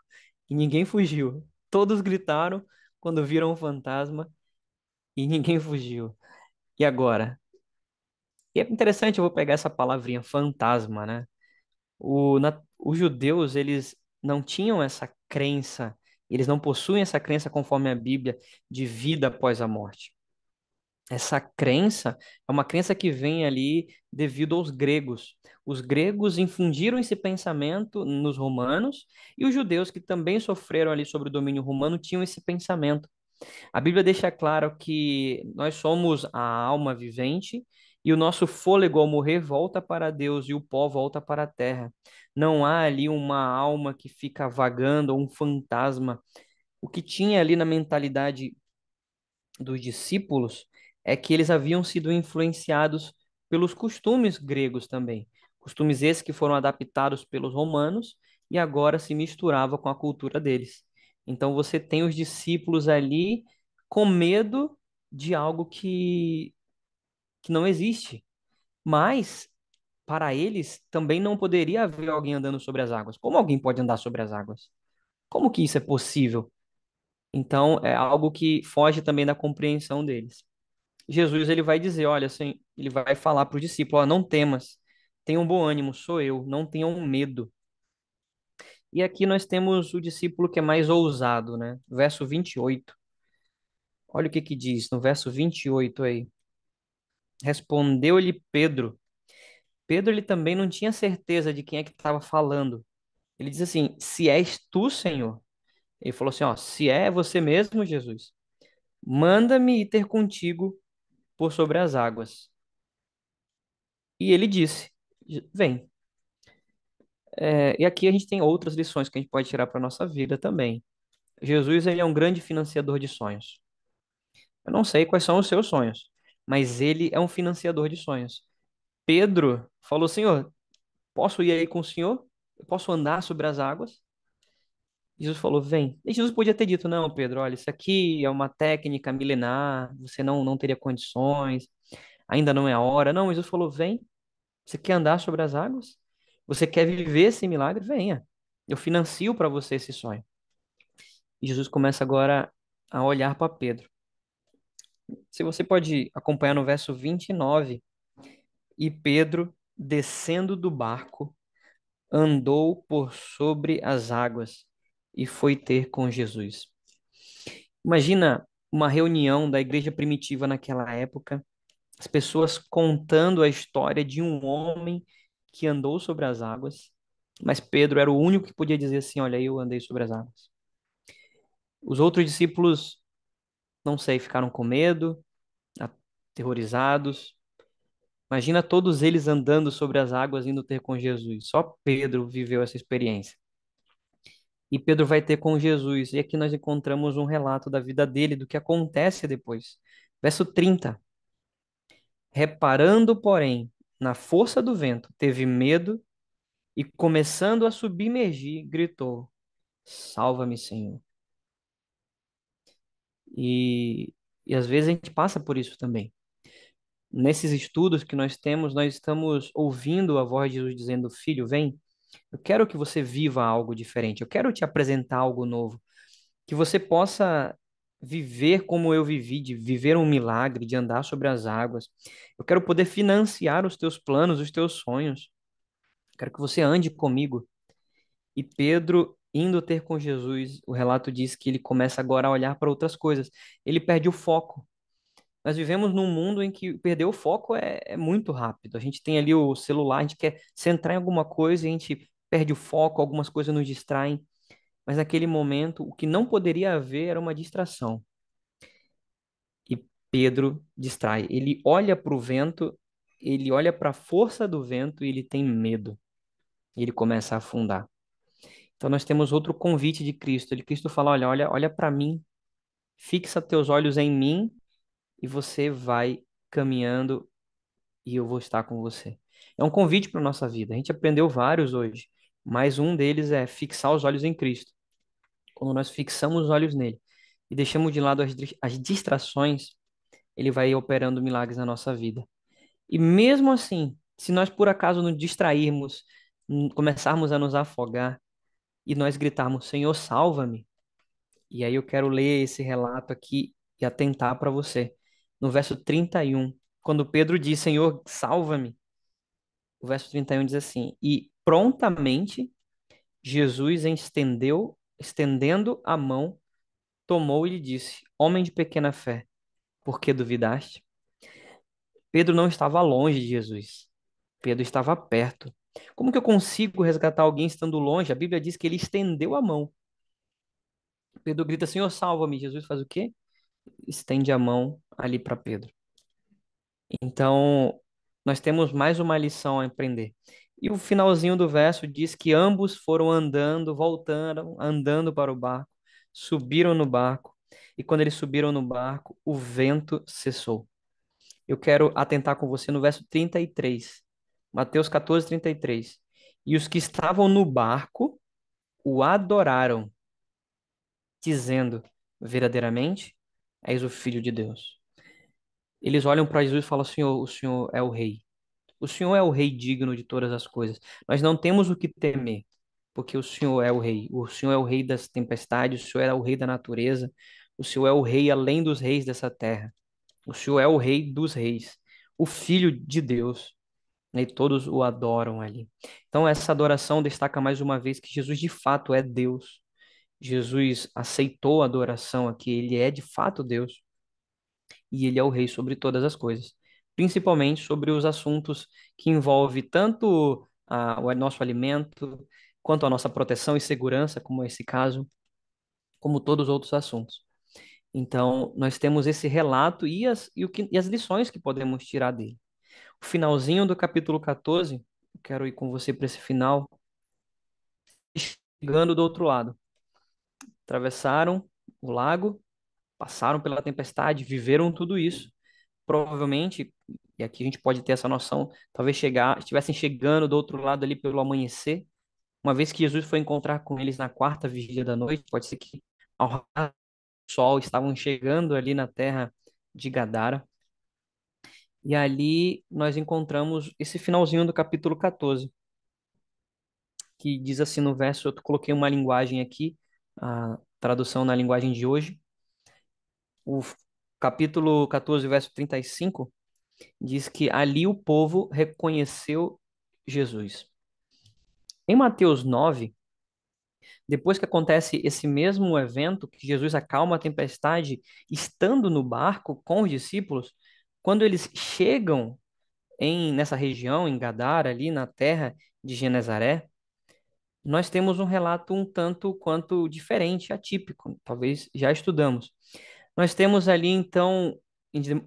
e ninguém fugiu. Todos gritaram quando viram o fantasma e ninguém fugiu. E agora? E é interessante, eu vou pegar essa palavrinha fantasma, né? Os judeus, eles não tinham essa crença, eles não possuem essa crença conforme a Bíblia de vida após a morte. Essa crença é uma crença que vem ali devido aos gregos. Os gregos infundiram esse pensamento nos romanos e os judeus que também sofreram ali sobre o domínio romano tinham esse pensamento. A Bíblia deixa claro que nós somos a alma vivente e o nosso fôlego ao morrer volta para Deus e o pó volta para a terra. Não há ali uma alma que fica vagando ou um fantasma. O que tinha ali na mentalidade dos discípulos é que eles haviam sido influenciados pelos costumes gregos também. Costumes esses que foram adaptados pelos romanos e agora se misturava com a cultura deles. Então você tem os discípulos ali com medo de algo que não existe. Mas para eles também não poderia haver alguém andando sobre as águas. Como alguém pode andar sobre as águas? Como que isso é possível? Então é algo que foge também da compreensão deles. Jesus ele vai dizer, olha, assim, ele vai falar para os discípulos, ó, não temas, tenham bom ânimo, sou eu, não tenham medo. E aqui nós temos o discípulo que é mais ousado, né? Verso 28. Olha o que que diz no verso 28 aí. Respondeu-lhe Pedro. Pedro ele também não tinha certeza de quem é que estava falando. Ele diz assim: Se és tu, Senhor. Ele falou assim, ó, se é você mesmo, Jesus, manda-me ir ter contigo por sobre as águas. E ele disse: Vem. E aqui a gente tem outras lições que a gente pode tirar para a nossa vida também. Jesus, ele é um grande financiador de sonhos. Eu não sei quais são os seus sonhos, mas ele é um financiador de sonhos. Pedro falou, Senhor, Posso ir aí com o senhor? Eu posso andar sobre as águas? Jesus falou, vem. E Jesus podia ter dito, não, Pedro, olha, isso aqui é uma técnica milenar, você não teria condições, ainda não é a hora. Não, Jesus falou, vem. Você quer andar sobre as águas? Você quer viver esse milagre? Venha. Eu financio para você esse sonho. E Jesus começa agora a olhar para Pedro. Se você pode acompanhar no verso 29, e Pedro, descendo do barco, andou por sobre as águas e foi ter com Jesus. Imagina uma reunião da igreja primitiva naquela época, as pessoas contando a história de um homem que andou sobre as águas, mas Pedro era o único que podia dizer assim: olha, eu andei sobre as águas. Os outros discípulos, não sei, ficaram com medo, aterrorizados. Imagina todos eles andando sobre as águas indo ter com Jesus. Só Pedro viveu essa experiência. E Pedro vai ter com Jesus. E aqui nós encontramos um relato da vida dele, do que acontece depois. Verso 30. Reparando, porém, na força do vento, teve medo e, começando a submergir, gritou: Salva-me, Senhor. E, e às vezes a gente passa por isso também. Nesses estudos que nós temos, nós estamos ouvindo a voz de Jesus dizendo: Filho, vem, eu quero que você viva algo diferente, eu quero te apresentar algo novo, que você possa viver como eu vivi, de viver um milagre, de andar sobre as águas. Eu quero poder financiar os teus planos, os teus sonhos. Quero que você ande comigo. E Pedro, indo ter com Jesus, o relato diz que ele começa agora a olhar para outras coisas. Ele perde o foco. Nós vivemos num mundo em que perder o foco é muito rápido. A gente tem ali o celular, a gente quer centrar em alguma coisa e a gente perde o foco, algumas coisas nos distraem. Mas naquele momento, o que não poderia haver era uma distração. E Pedro distrai. Ele olha para o vento, ele olha para a força do vento e ele tem medo. E ele começa a afundar. Então nós temos outro convite de Cristo. Cristo fala: olha para mim, fixa teus olhos em mim e você vai caminhando e eu vou estar com você. É um convite para nossa vida. A gente aprendeu vários hoje, mas um deles é fixar os olhos em Cristo. Quando nós fixamos os olhos nele e deixamos de lado as distrações, ele vai operando milagres na nossa vida. E mesmo assim, se nós por acaso nos distrairmos, começarmos a nos afogar e nós gritarmos: Senhor, salva-me. E aí eu quero ler esse relato aqui e atentar para você. No verso 31, quando Pedro diz: Senhor, salva-me. O verso 31 diz assim: E prontamente Jesus estendendo a mão, tomou e lhe disse: Homem de pequena fé, por que duvidaste? Pedro não estava longe de Jesus. Pedro estava perto. Como que eu consigo resgatar alguém estando longe? A Bíblia diz que ele estendeu a mão. Pedro grita: Senhor, salva-me. Jesus faz o quê? Estende a mão ali para Pedro. Então, nós temos mais uma lição a aprender. E o finalzinho do verso diz que ambos foram andando, voltaram, andando para o barco, subiram no barco, e quando eles subiram no barco, o vento cessou. Eu quero atentar com você no verso 33, Mateus 14, 33. E os que estavam no barco o adoraram, dizendo: verdadeiramente, és o Filho de Deus. Eles olham para Jesus e falam: Senhor, o Senhor é o Rei. O Senhor é o Rei digno de todas as coisas. Nós não temos o que temer, porque o Senhor é o Rei. O Senhor é o Rei das tempestades, o Senhor é o Rei da natureza, o Senhor é o Rei além dos reis dessa terra. O Senhor é o Rei dos reis, o Filho de Deus, né, e todos o adoram ali. Então, essa adoração destaca mais uma vez que Jesus de fato é Deus. Jesus aceitou a adoração aqui, ele é de fato Deus e ele é o rei sobre todas as coisas, principalmente sobre os assuntos que envolvem tanto o nosso alimento, quanto a nossa proteção e segurança, como esse caso, como todos os outros assuntos. Então, nós temos esse relato e as lições que podemos tirar dele. O finalzinho do capítulo 14, eu quero ir com você para esse final, chegando do outro lado. Atravessaram o lago, passaram pela tempestade, viveram tudo isso. Provavelmente E aqui a gente pode ter essa noção, talvez estivessem chegando do outro lado ali pelo amanhecer, uma vez que Jesus foi encontrar com eles na quarta vigília da noite, pode ser que ao raiar do sol estavam chegando ali na terra de Gadara. E ali nós encontramos esse finalzinho do capítulo 14, que diz assim no verso, eu coloquei uma linguagem aqui, a tradução na linguagem de hoje. O capítulo 14, verso 35, diz que ali o povo reconheceu Jesus. Em Mateus 9, depois que acontece esse mesmo evento, que Jesus acalma a tempestade, estando no barco com os discípulos, quando eles chegam nessa região, em Gadara, ali na terra de Genezaré, nós temos um relato um tanto quanto diferente, atípico, talvez já estudamos. Nós temos ali, então,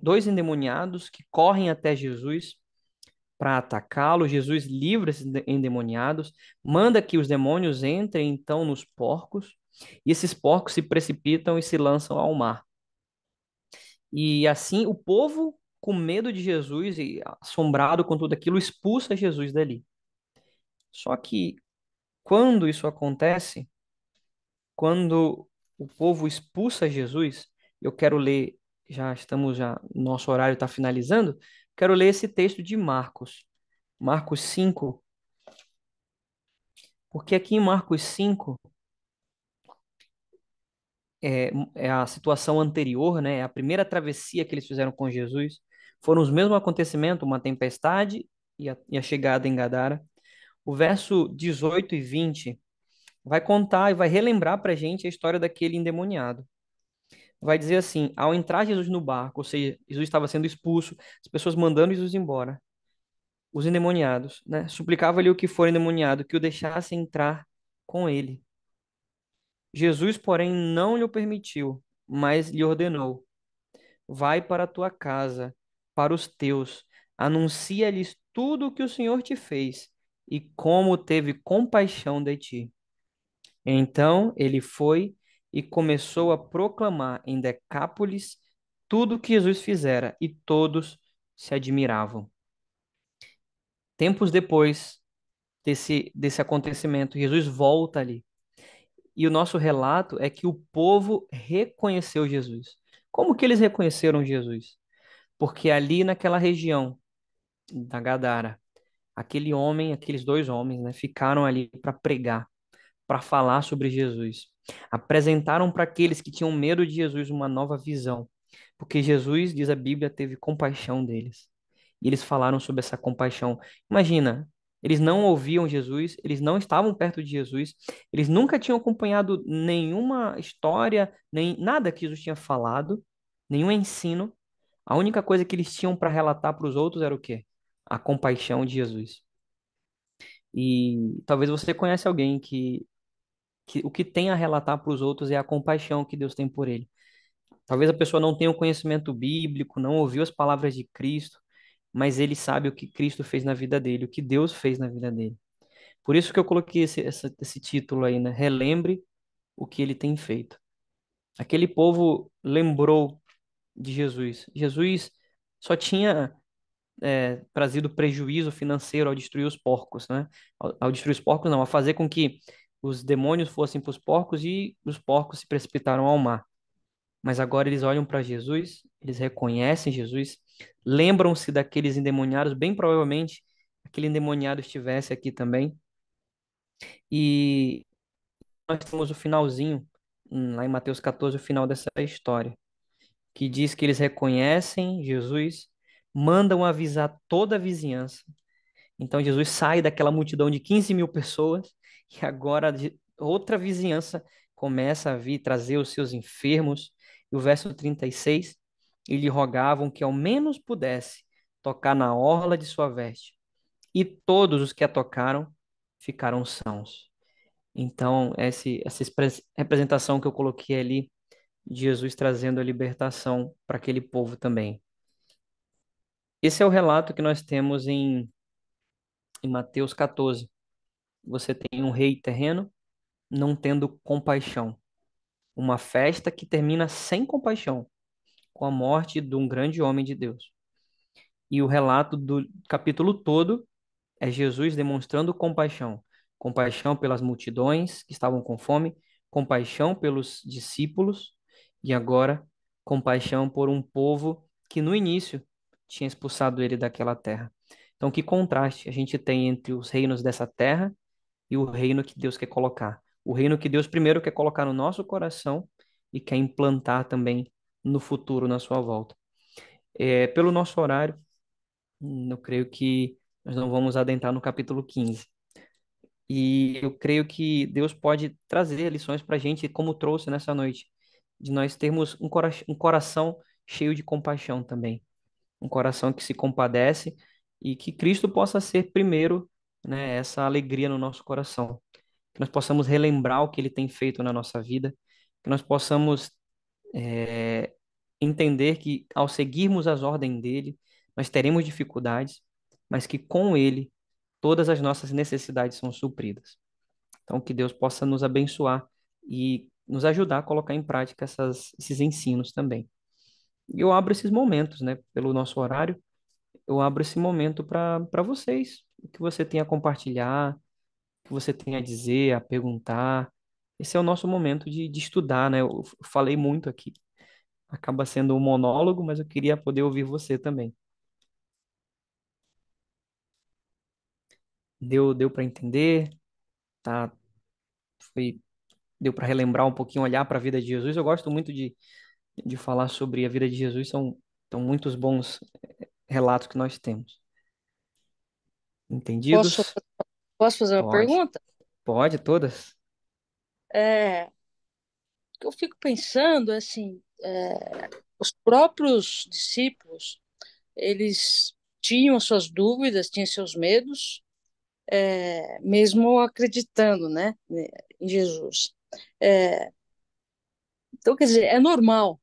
dois endemoniados que correm até Jesus para atacá-lo. Jesus livra esses endemoniados, manda que os demônios entrem, então, nos porcos, e esses porcos se precipitam e se lançam ao mar. E assim, o povo, com medo de Jesus e assombrado com tudo aquilo, expulsa Jesus dali. Só que, quando isso acontece, quando o povo expulsa Jesus, eu quero ler, nosso horário está finalizando, quero ler esse texto de Marcos, Marcos 5, porque aqui em Marcos 5 é a situação anterior, né? É a primeira travessia que eles fizeram com Jesus. Foram os mesmos acontecimentos, uma tempestade e a chegada em Gadara. O verso 18 e 20 vai contar e vai relembrar para a gente a história daquele endemoniado. Vai dizer assim: ao entrar Jesus no barco, ou seja, Jesus estava sendo expulso, as pessoas mandando Jesus embora, os endemoniados, né? Suplicava-lhe o que for endemoniado que o deixasse entrar com ele. Jesus, porém, não lhe o permitiu, mas lhe ordenou: vai para a tua casa, para os teus, anuncia-lhes tudo o que o Senhor te fez e como teve compaixão de ti. Então ele foi e começou a proclamar em Decápolis tudo o que Jesus fizera, e todos se admiravam. Tempos depois desse acontecimento, Jesus volta ali. E o nosso relato é que o povo reconheceu Jesus. Como que eles reconheceram Jesus? Porque ali naquela região da Gadara, aqueles dois homens, né, ficaram ali para pregar, para falar sobre Jesus. Apresentaram para aqueles que tinham medo de Jesus uma nova visão, porque Jesus, diz a Bíblia, teve compaixão deles. E eles falaram sobre essa compaixão. Imagina, eles não ouviam Jesus, eles não estavam perto de Jesus, eles nunca tinham acompanhado nenhuma história, nem nada que Jesus tinha falado, nenhum ensino. A única coisa que eles tinham para relatar para os outros era o quê? A compaixão de Jesus. E talvez você conhece alguém que o que tem a relatar para os outros é a compaixão que Deus tem por ele. Talvez a pessoa não tenha o conhecimento bíblico, não ouviu as palavras de Cristo, mas ele sabe o que Cristo fez na vida dele, o que Deus fez na vida dele. Por isso que eu coloquei esse título aí, né? Relembre o que ele tem feito. Aquele povo lembrou de Jesus. Jesus só tinha trazido prejuízo financeiro ao destruir os porcos, né? Ao destruir os porcos, não, a fazer com que os demônios fossem para os porcos e os porcos se precipitaram ao mar. Mas agora eles olham para Jesus, eles reconhecem Jesus, lembram-se daqueles endemoniados, bem provavelmente aquele endemoniado estivesse aqui também. E nós temos o finalzinho, lá em Mateus 14, o final dessa história, que diz que eles reconhecem Jesus, mandam avisar toda a vizinhança. Então Jesus sai daquela multidão de 15 mil pessoas e agora outra vizinhança começa a vir trazer os seus enfermos. E o verso 36, e lhe rogavam que ao menos pudesse tocar na orla de sua veste. E todos os que a tocaram ficaram sãos. Então, essa representação que eu coloquei ali, de Jesus trazendo a libertação para aquele povo também. Esse é o relato que nós temos em Mateus 14. Você tem um rei terreno não tendo compaixão. Uma festa que termina sem compaixão, com a morte de um grande homem de Deus. e o relato do capítulo todo é Jesus demonstrando compaixão. Compaixão pelas multidões que estavam com fome, compaixão pelos discípulos e agora compaixão por um povo que no início tinha expulsado ele daquela terra. Então, que contraste a gente tem entre os reinos dessa terra e o reino que Deus quer colocar. O reino que Deus primeiro quer colocar no nosso coração e quer implantar também no futuro, na sua volta. Pelo nosso horário, eu creio que nós não vamos adentrar no capítulo 15. E eu creio que Deus pode trazer lições para a gente, como trouxe nessa noite, de nós termos um coração cheio de compaixão também, um coração que se compadece e que Cristo possa ser primeiro, né, essa alegria no nosso coração, que nós possamos relembrar o que Ele tem feito na nossa vida, que nós possamos é, entender que ao seguirmos as ordens dele, nós teremos dificuldades, mas que com Ele todas as nossas necessidades são supridas. Então, que Deus possa nos abençoar e nos ajudar a colocar em prática esses ensinos também. E eu abro esses momentos, né, pelo nosso horário, eu abro esse momento para vocês, o que você tem a compartilhar, o que você tem a dizer, a perguntar. Esse é o nosso momento de estudar, né? Eu falei muito aqui. Acaba sendo um monólogo, mas eu queria poder ouvir você também. Deu para entender? Tá? Foi, deu para relembrar um pouquinho, olhar para a vida de Jesus. Eu gosto muito de falar sobre a vida de Jesus, são muitos bons relatos que nós temos. Posso, Entendidos? posso fazer uma Pode. pergunta? Pode, todas? É, o que eu fico pensando, é assim, os próprios discípulos, eles tinham suas dúvidas, tinham seus medos, mesmo acreditando, né, em Jesus. É, então, quer dizer, é normal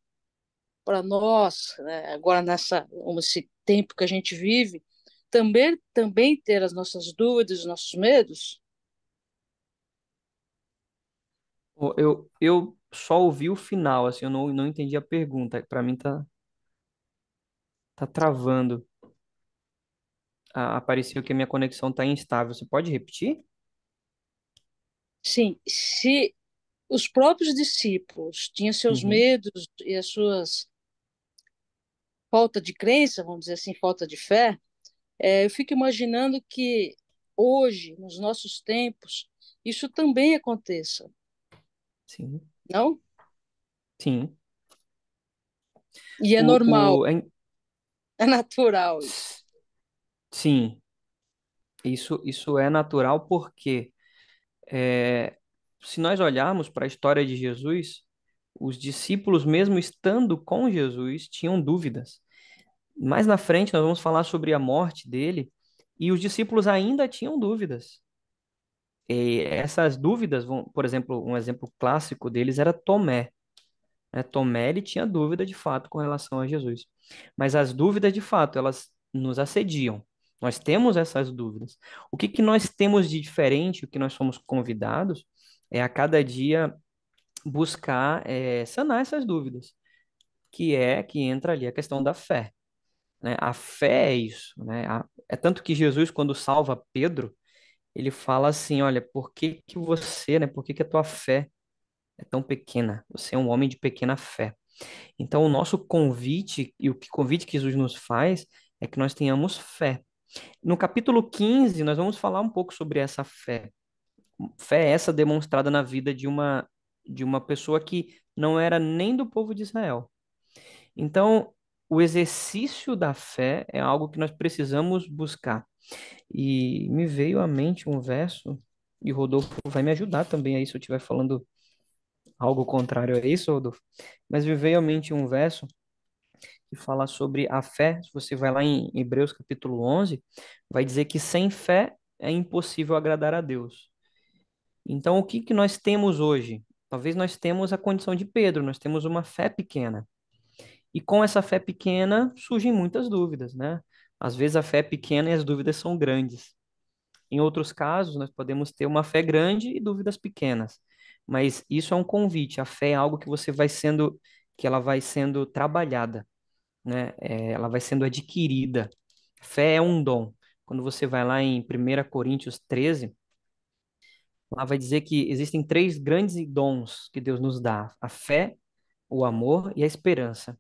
para nós, né, agora nesse tempo que a gente vive, também ter as nossas dúvidas, os nossos medos. Eu só ouvi o final, assim, eu não entendi a pergunta. Para mim tá travando. Apareceu que a minha conexão tá instável. Você pode repetir? Sim, se os próprios discípulos tinham seus Uhum. medos e as suas falta de crença, vamos dizer assim, falta de fé, eu fico imaginando que hoje, nos nossos tempos, isso também aconteça, Sim, não? sim. E é normal, O, é, é natural isso. sim, isso é natural porque é, se nós olharmos para a história de Jesus, os discípulos, mesmo estando com Jesus, tinham dúvidas. Mais na frente, nós vamos falar sobre a morte dele, e os discípulos ainda tinham dúvidas. E essas dúvidas, por exemplo, um exemplo clássico deles era Tomé. Né? Tomé, ele tinha dúvida de fato com relação a Jesus. Mas as dúvidas, de fato, elas nos assediam. Nós temos essas dúvidas. O que que nós temos de diferente, o que nós somos convidados, é a cada dia buscar sanar essas dúvidas, que entra ali a questão da fé. Né? A fé é isso, né? É tanto que Jesus, quando salva Pedro, ele fala assim, olha, por que que você, né? Por que que a tua fé é tão pequena? Você é um homem de pequena fé. Então, o nosso convite, e o convite que Jesus nos faz, é que nós tenhamos fé. No capítulo 15, nós vamos falar um pouco sobre essa fé. Fé essa demonstrada na vida de uma pessoa que não era nem do povo de Israel. Então, o exercício da fé é algo que nós precisamos buscar. E me veio à mente um verso, e o Rodolfo vai me ajudar também aí se eu estiver falando algo contrário a isso, Rodolfo. Mas me veio à mente um verso que fala sobre a fé. Se você vai lá em Hebreus capítulo 11, vai dizer que sem fé é impossível agradar a Deus. Então, o que que nós temos hoje? Talvez nós temos a condição de Pedro, nós temos uma fé pequena. E com essa fé pequena surgem muitas dúvidas, né? Às vezes a fé é pequena e as dúvidas são grandes. Em outros casos, nós podemos ter uma fé grande e dúvidas pequenas. Mas isso é um convite. A fé é algo que que ela vai sendo trabalhada, né? Ela vai sendo adquirida. Fé é um dom. Quando você vai lá em 1 Coríntios 13, lá vai dizer que existem três grandes dons que Deus nos dá: a fé, o amor e a esperança.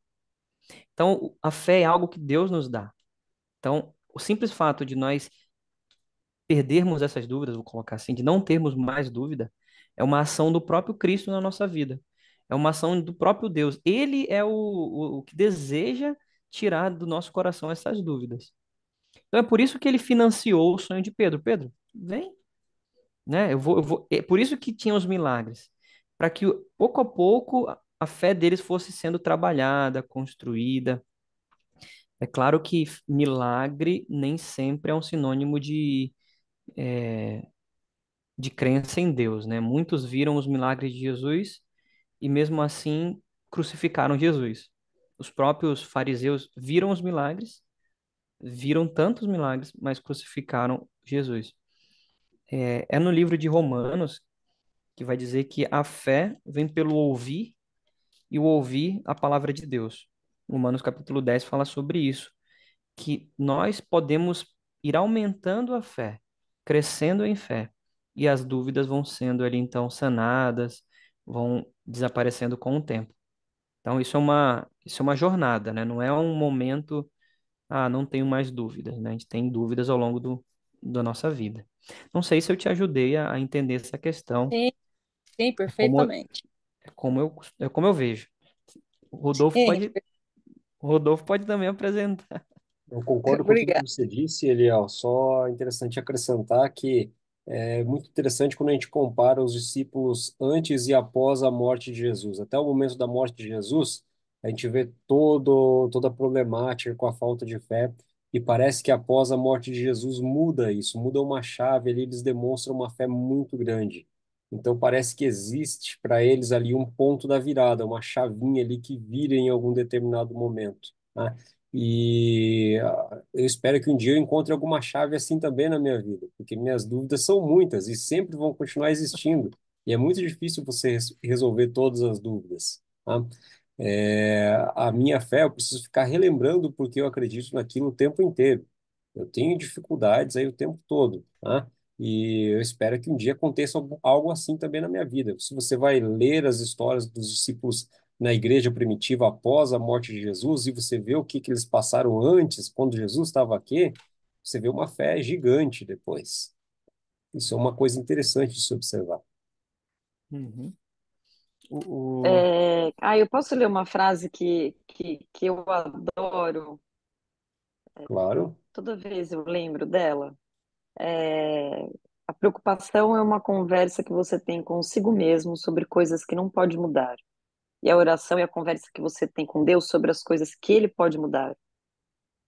Então, a fé é algo que Deus nos dá. Então, o simples fato de nós perdermos essas dúvidas, vou colocar assim, de não termos mais dúvida, é uma ação do próprio Cristo na nossa vida. É uma ação do próprio Deus. Ele é o que deseja tirar do nosso coração essas dúvidas. Então é por isso que ele financiou o sonho de Pedro. Pedro, vem, né? Eu vou. É por isso que tinha os milagres, para que pouco a pouco a fé deles fosse sendo trabalhada, construída. É claro que milagre nem sempre é um sinônimo de crença em Deus, né? Muitos viram os milagres de Jesus e mesmo assim crucificaram Jesus. Os próprios fariseus viram os milagres, viram tantos milagres, mas crucificaram Jesus. É no livro de Romanos que vai dizer que a fé vem pelo ouvir e o ouvir a palavra de Deus. Romanos capítulo 10 fala sobre isso, que nós podemos ir aumentando a fé, crescendo em fé, e as dúvidas vão sendo ali então sanadas, vão desaparecendo com o tempo. Então isso é uma jornada, né? Não é um momento, não tenho mais dúvidas, né? A gente tem dúvidas ao longo da nossa vida. Não sei se eu te ajudei a entender essa questão, Sim, sim, é como, perfeitamente. é como eu vejo. O Rodolfo Sim, pode, o Rodolfo pode também apresentar. Eu concordo com tudo que obrigada. você disse, Eliel. Só interessante acrescentar que é muito interessante quando a gente compara os discípulos antes e após a morte de Jesus. Até o momento da morte de Jesus, a gente vê toda a problemática com a falta de fé, e parece que após a morte de Jesus muda isso, muda uma chave ali, eles demonstram uma fé muito grande. Então parece que existe para eles ali um ponto da virada, uma chavinha ali que vira em algum determinado momento, né? E eu espero que um dia eu encontre alguma chave assim também na minha vida, porque minhas dúvidas são muitas e sempre vão continuar existindo. E é muito difícil você resolver todas as dúvidas, tá? A minha fé, eu preciso ficar relembrando porque eu acredito naquilo o tempo inteiro. Eu tenho dificuldades aí o tempo todo, tá? E eu espero que um dia aconteça algo assim também na minha vida. Se você vai ler as histórias dos discípulos na igreja primitiva após a morte de Jesus e você vê o que eles passaram antes, quando Jesus estava aqui, você vê uma fé gigante depois. Isso é uma coisa interessante de se observar. Uhum. O... Eu posso ler uma frase que eu adoro, Claro, toda vez eu lembro dela. É, a preocupação é uma conversa que você tem consigo mesmo sobre coisas que não pode mudar. E a oração é a conversa que você tem com Deus sobre as coisas que Ele pode mudar.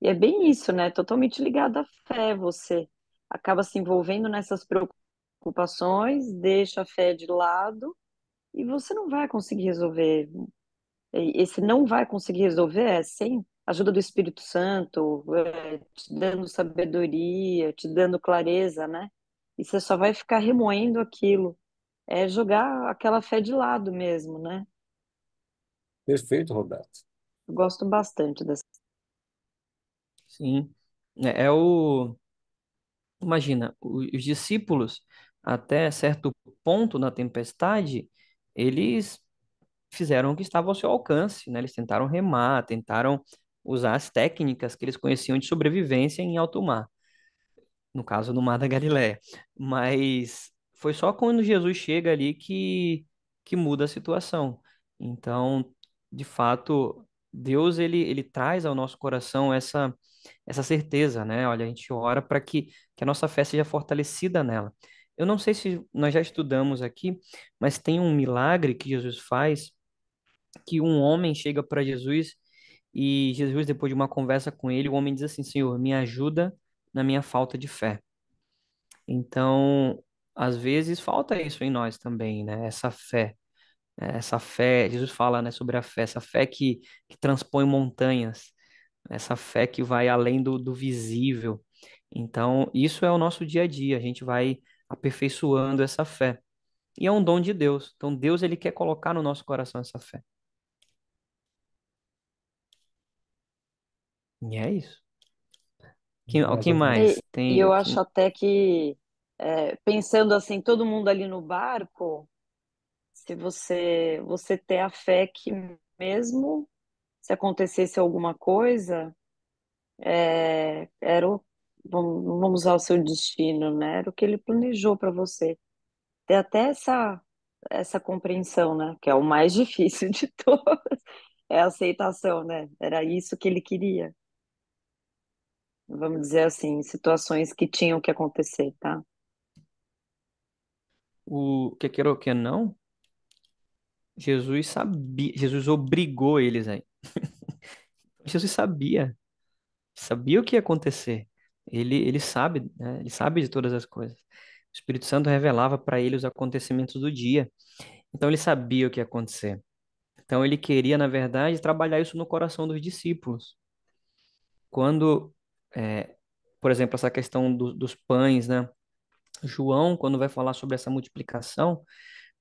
E é bem isso, né? Totalmente ligado à fé. Você acaba se envolvendo nessas preocupações, deixa a fé de lado e você não vai conseguir resolver. E esse não vai conseguir resolver é sem a ajuda do Espírito Santo, te dando sabedoria, te dando clareza, né? E você só vai ficar remoendo aquilo. É jogar aquela fé de lado mesmo, né? perfeito, Roberto. Eu gosto bastante dessa. Sim. Imagina, os discípulos, até certo ponto na tempestade, eles fizeram o que estava ao seu alcance, né? Eles tentaram remar, tentaram usar as técnicas que eles conheciam de sobrevivência em alto mar, no caso, no Mar da Galileia. Mas foi só quando Jesus chega ali que muda a situação. Então, de fato, Deus ele traz ao nosso coração essa certeza, né? Olha, a gente ora para que a nossa fé seja fortalecida nela. Eu não sei se nós já estudamos aqui, mas tem um milagre que Jesus faz, que um homem chega para Jesus e Jesus, depois de uma conversa com ele, o homem diz assim: Senhor, me ajuda na minha falta de fé. Então, às vezes falta isso em nós também, né? Essa fé, né? Essa fé, Jesus fala, né, sobre a fé, essa fé que transpõe montanhas, essa fé que vai além do visível. Então, isso é o nosso dia a dia, a gente vai aperfeiçoando essa fé. E é um dom de Deus. Então, Deus, ele quer colocar no nosso coração essa fé. E é isso. Mais Quem ou mais? E eu Tem. acho até que, pensando assim, todo mundo ali no barco, se você ter a fé que mesmo se acontecesse alguma coisa, era vamos usar o seu destino, né? Era o que ele planejou para você. Ter até essa compreensão, né? Que é o mais difícil de todas, é a aceitação, né? Era isso que ele queria. Vamos dizer assim, situações que tinham que acontecer, tá? O que queira ou que não, Jesus sabia, Jesus obrigou eles aí. Jesus sabia o que ia acontecer. Ele sabe, né? Ele sabe de todas as coisas. O Espírito Santo revelava para ele os acontecimentos do dia. Então ele sabia o que ia acontecer. Então ele queria, na verdade, trabalhar isso no coração dos discípulos. Quando, é, por exemplo, essa questão dos pães, né? João, quando vai falar sobre essa multiplicação,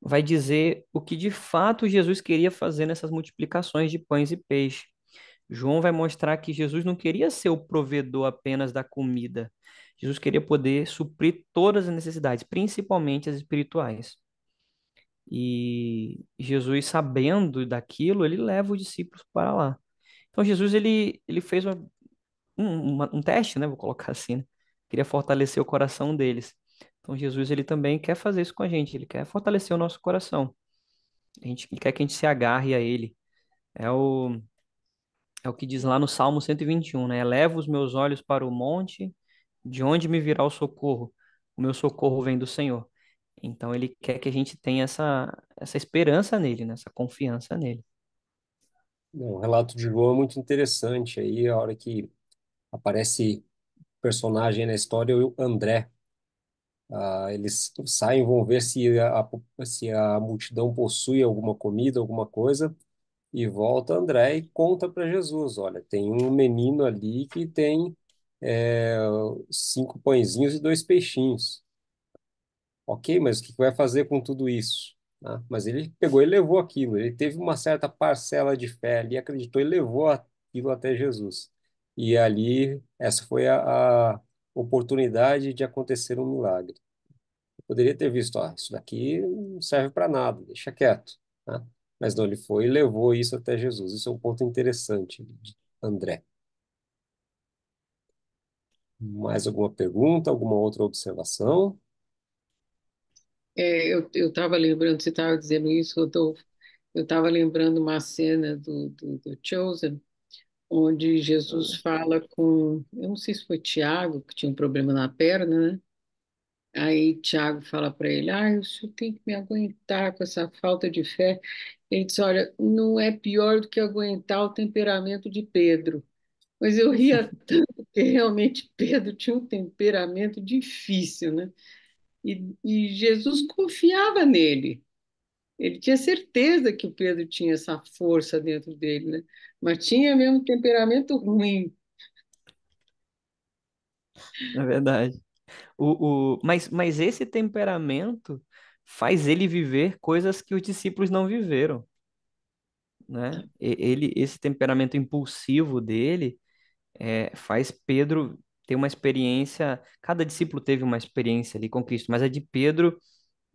vai dizer o que de fato Jesus queria fazer nessas multiplicações de pães e peixe. João vai mostrar que Jesus não queria ser o provedor apenas da comida. Jesus queria poder suprir todas as necessidades, principalmente as espirituais. E Jesus, sabendo daquilo, ele leva os discípulos para lá. Então Jesus ele fez um teste, né? Vou colocar assim, né? Queria fortalecer o coração deles. Então Jesus ele também quer fazer isso com a gente. Ele quer fortalecer o nosso coração. Ele quer que a gente se agarre a ele. É o É o que diz lá no Salmo 121, né? Eleva os meus olhos para o monte, de onde me virá o socorro? O meu socorro vem do Senhor. Então ele quer que a gente tenha essa esperança nele, né? Essa confiança nele. Não, o relato de João é muito interessante. Aí, a hora que aparece personagem na história, o André. Eles saem, vão ver se a multidão possui alguma comida, alguma coisa, e volta André e conta para Jesus: olha, tem um menino ali que tem é, 5 pãezinhos e 2 peixinhos. Ok, mas o que vai fazer com tudo isso? Mas ele pegou e levou aquilo. Ele teve uma certa parcela de fé ali, acreditou e levou aquilo até Jesus. E ali, essa foi a oportunidade de acontecer um milagre. Poderia ter visto, isso daqui não serve para nada, deixa quieto, né? Mas não, ele foi e levou isso até Jesus. Isso é um ponto interessante de André. Mais alguma pergunta, alguma outra observação? Eu estava lembrando, você estava dizendo isso, Rodolfo, eu estava lembrando uma cena do Chosen, onde Jesus fala com, eu não sei se foi Tiago, que tinha um problema na perna, né? Aí Tiago fala para ele, o senhor tem que me aguentar com essa falta de fé. Ele diz, olha, não é pior do que aguentar o temperamento de Pedro. Mas eu ria tanto, porque realmente Pedro tinha um temperamento difícil, né? E Jesus confiava nele. Ele tinha certeza que o Pedro tinha essa força dentro dele, né? Mas tinha mesmo um temperamento ruim. É verdade. Mas esse temperamento faz ele viver coisas que os discípulos não viveram, né? Esse temperamento impulsivo dele faz Pedro ter uma experiência. Cada discípulo teve uma experiência ali com Cristo, mas a de Pedro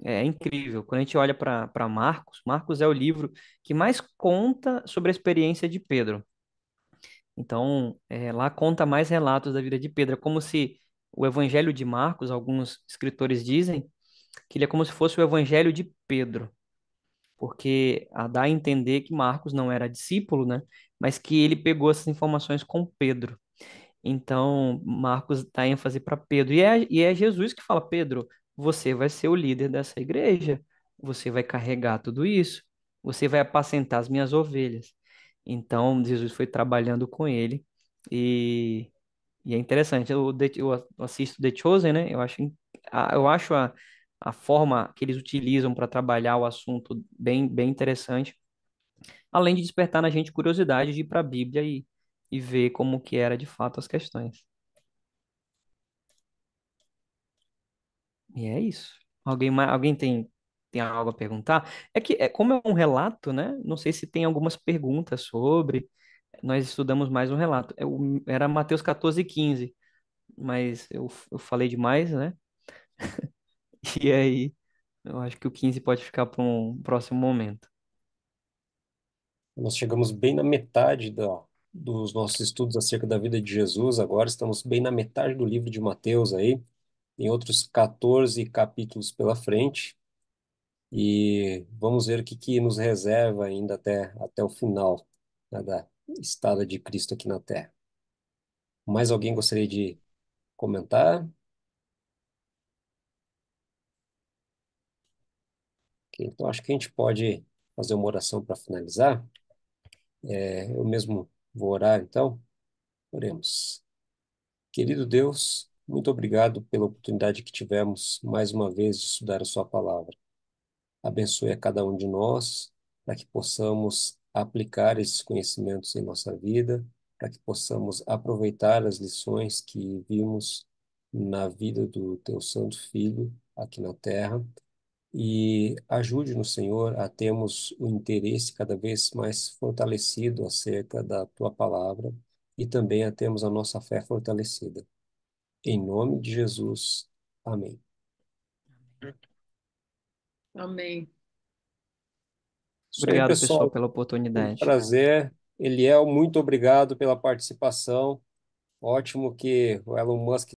é incrível. Quando a gente olha para Marcos, Marcos é o livro que mais conta sobre a experiência de Pedro. Então, lá conta mais relatos da vida de Pedro. É como se o Evangelho de Marcos, alguns escritores dizem, que ele é como se fosse o Evangelho de Pedro, porque dá a entender que Marcos não era discípulo, né? Mas que ele pegou essas informações com Pedro. Então, Marcos dá ênfase para Pedro. E é Jesus que fala: Pedro, você vai ser o líder dessa igreja. Você vai carregar tudo isso. Você vai apacentar as minhas ovelhas. Então, Jesus foi trabalhando com ele. E, e é interessante. Eu assisto The Chosen, né? Eu acho a forma que eles utilizam para trabalhar o assunto bem, bem interessante. Além de despertar na gente curiosidade de ir para a Bíblia e ver como que era de fato as questões. E é isso. Alguém tem algo a perguntar? É que, como é um relato, né? Não sei se tem algumas perguntas sobre. Nós estudamos mais um relato. Era Mateus 14:15. mas eu falei demais, né? E aí, eu acho que o 15 pode ficar para um próximo momento. Nós chegamos bem na metade dos nossos estudos acerca da vida de Jesus. Agora estamos bem na metade do livro de Mateus aí. Tem outros 14 capítulos pela frente. E vamos ver o que, que nos reserva ainda até o final, né, da estada de Cristo aqui na Terra. Mais alguém gostaria de comentar? Ok, então, acho que a gente pode fazer uma oração para finalizar. Eu mesmo vou orar, então. Oremos. Querido Deus, muito obrigado pela oportunidade que tivemos mais uma vez de estudar a Sua palavra. Abençoe a cada um de nós, para que possamos aplicar esses conhecimentos em nossa vida, para que possamos aproveitar as lições que vimos na vida do Teu Santo Filho aqui na Terra. E ajude-nos, Senhor, a termos o interesse cada vez mais fortalecido acerca da Tua palavra e também a termos a nossa fé fortalecida. Em nome de Jesus. Amém. Amém. Isso aí, Obrigado, pessoal, pessoal. pela Foi um oportunidade. prazer. Eliel, muito obrigado pela participação. Ótimo que o Elon Musk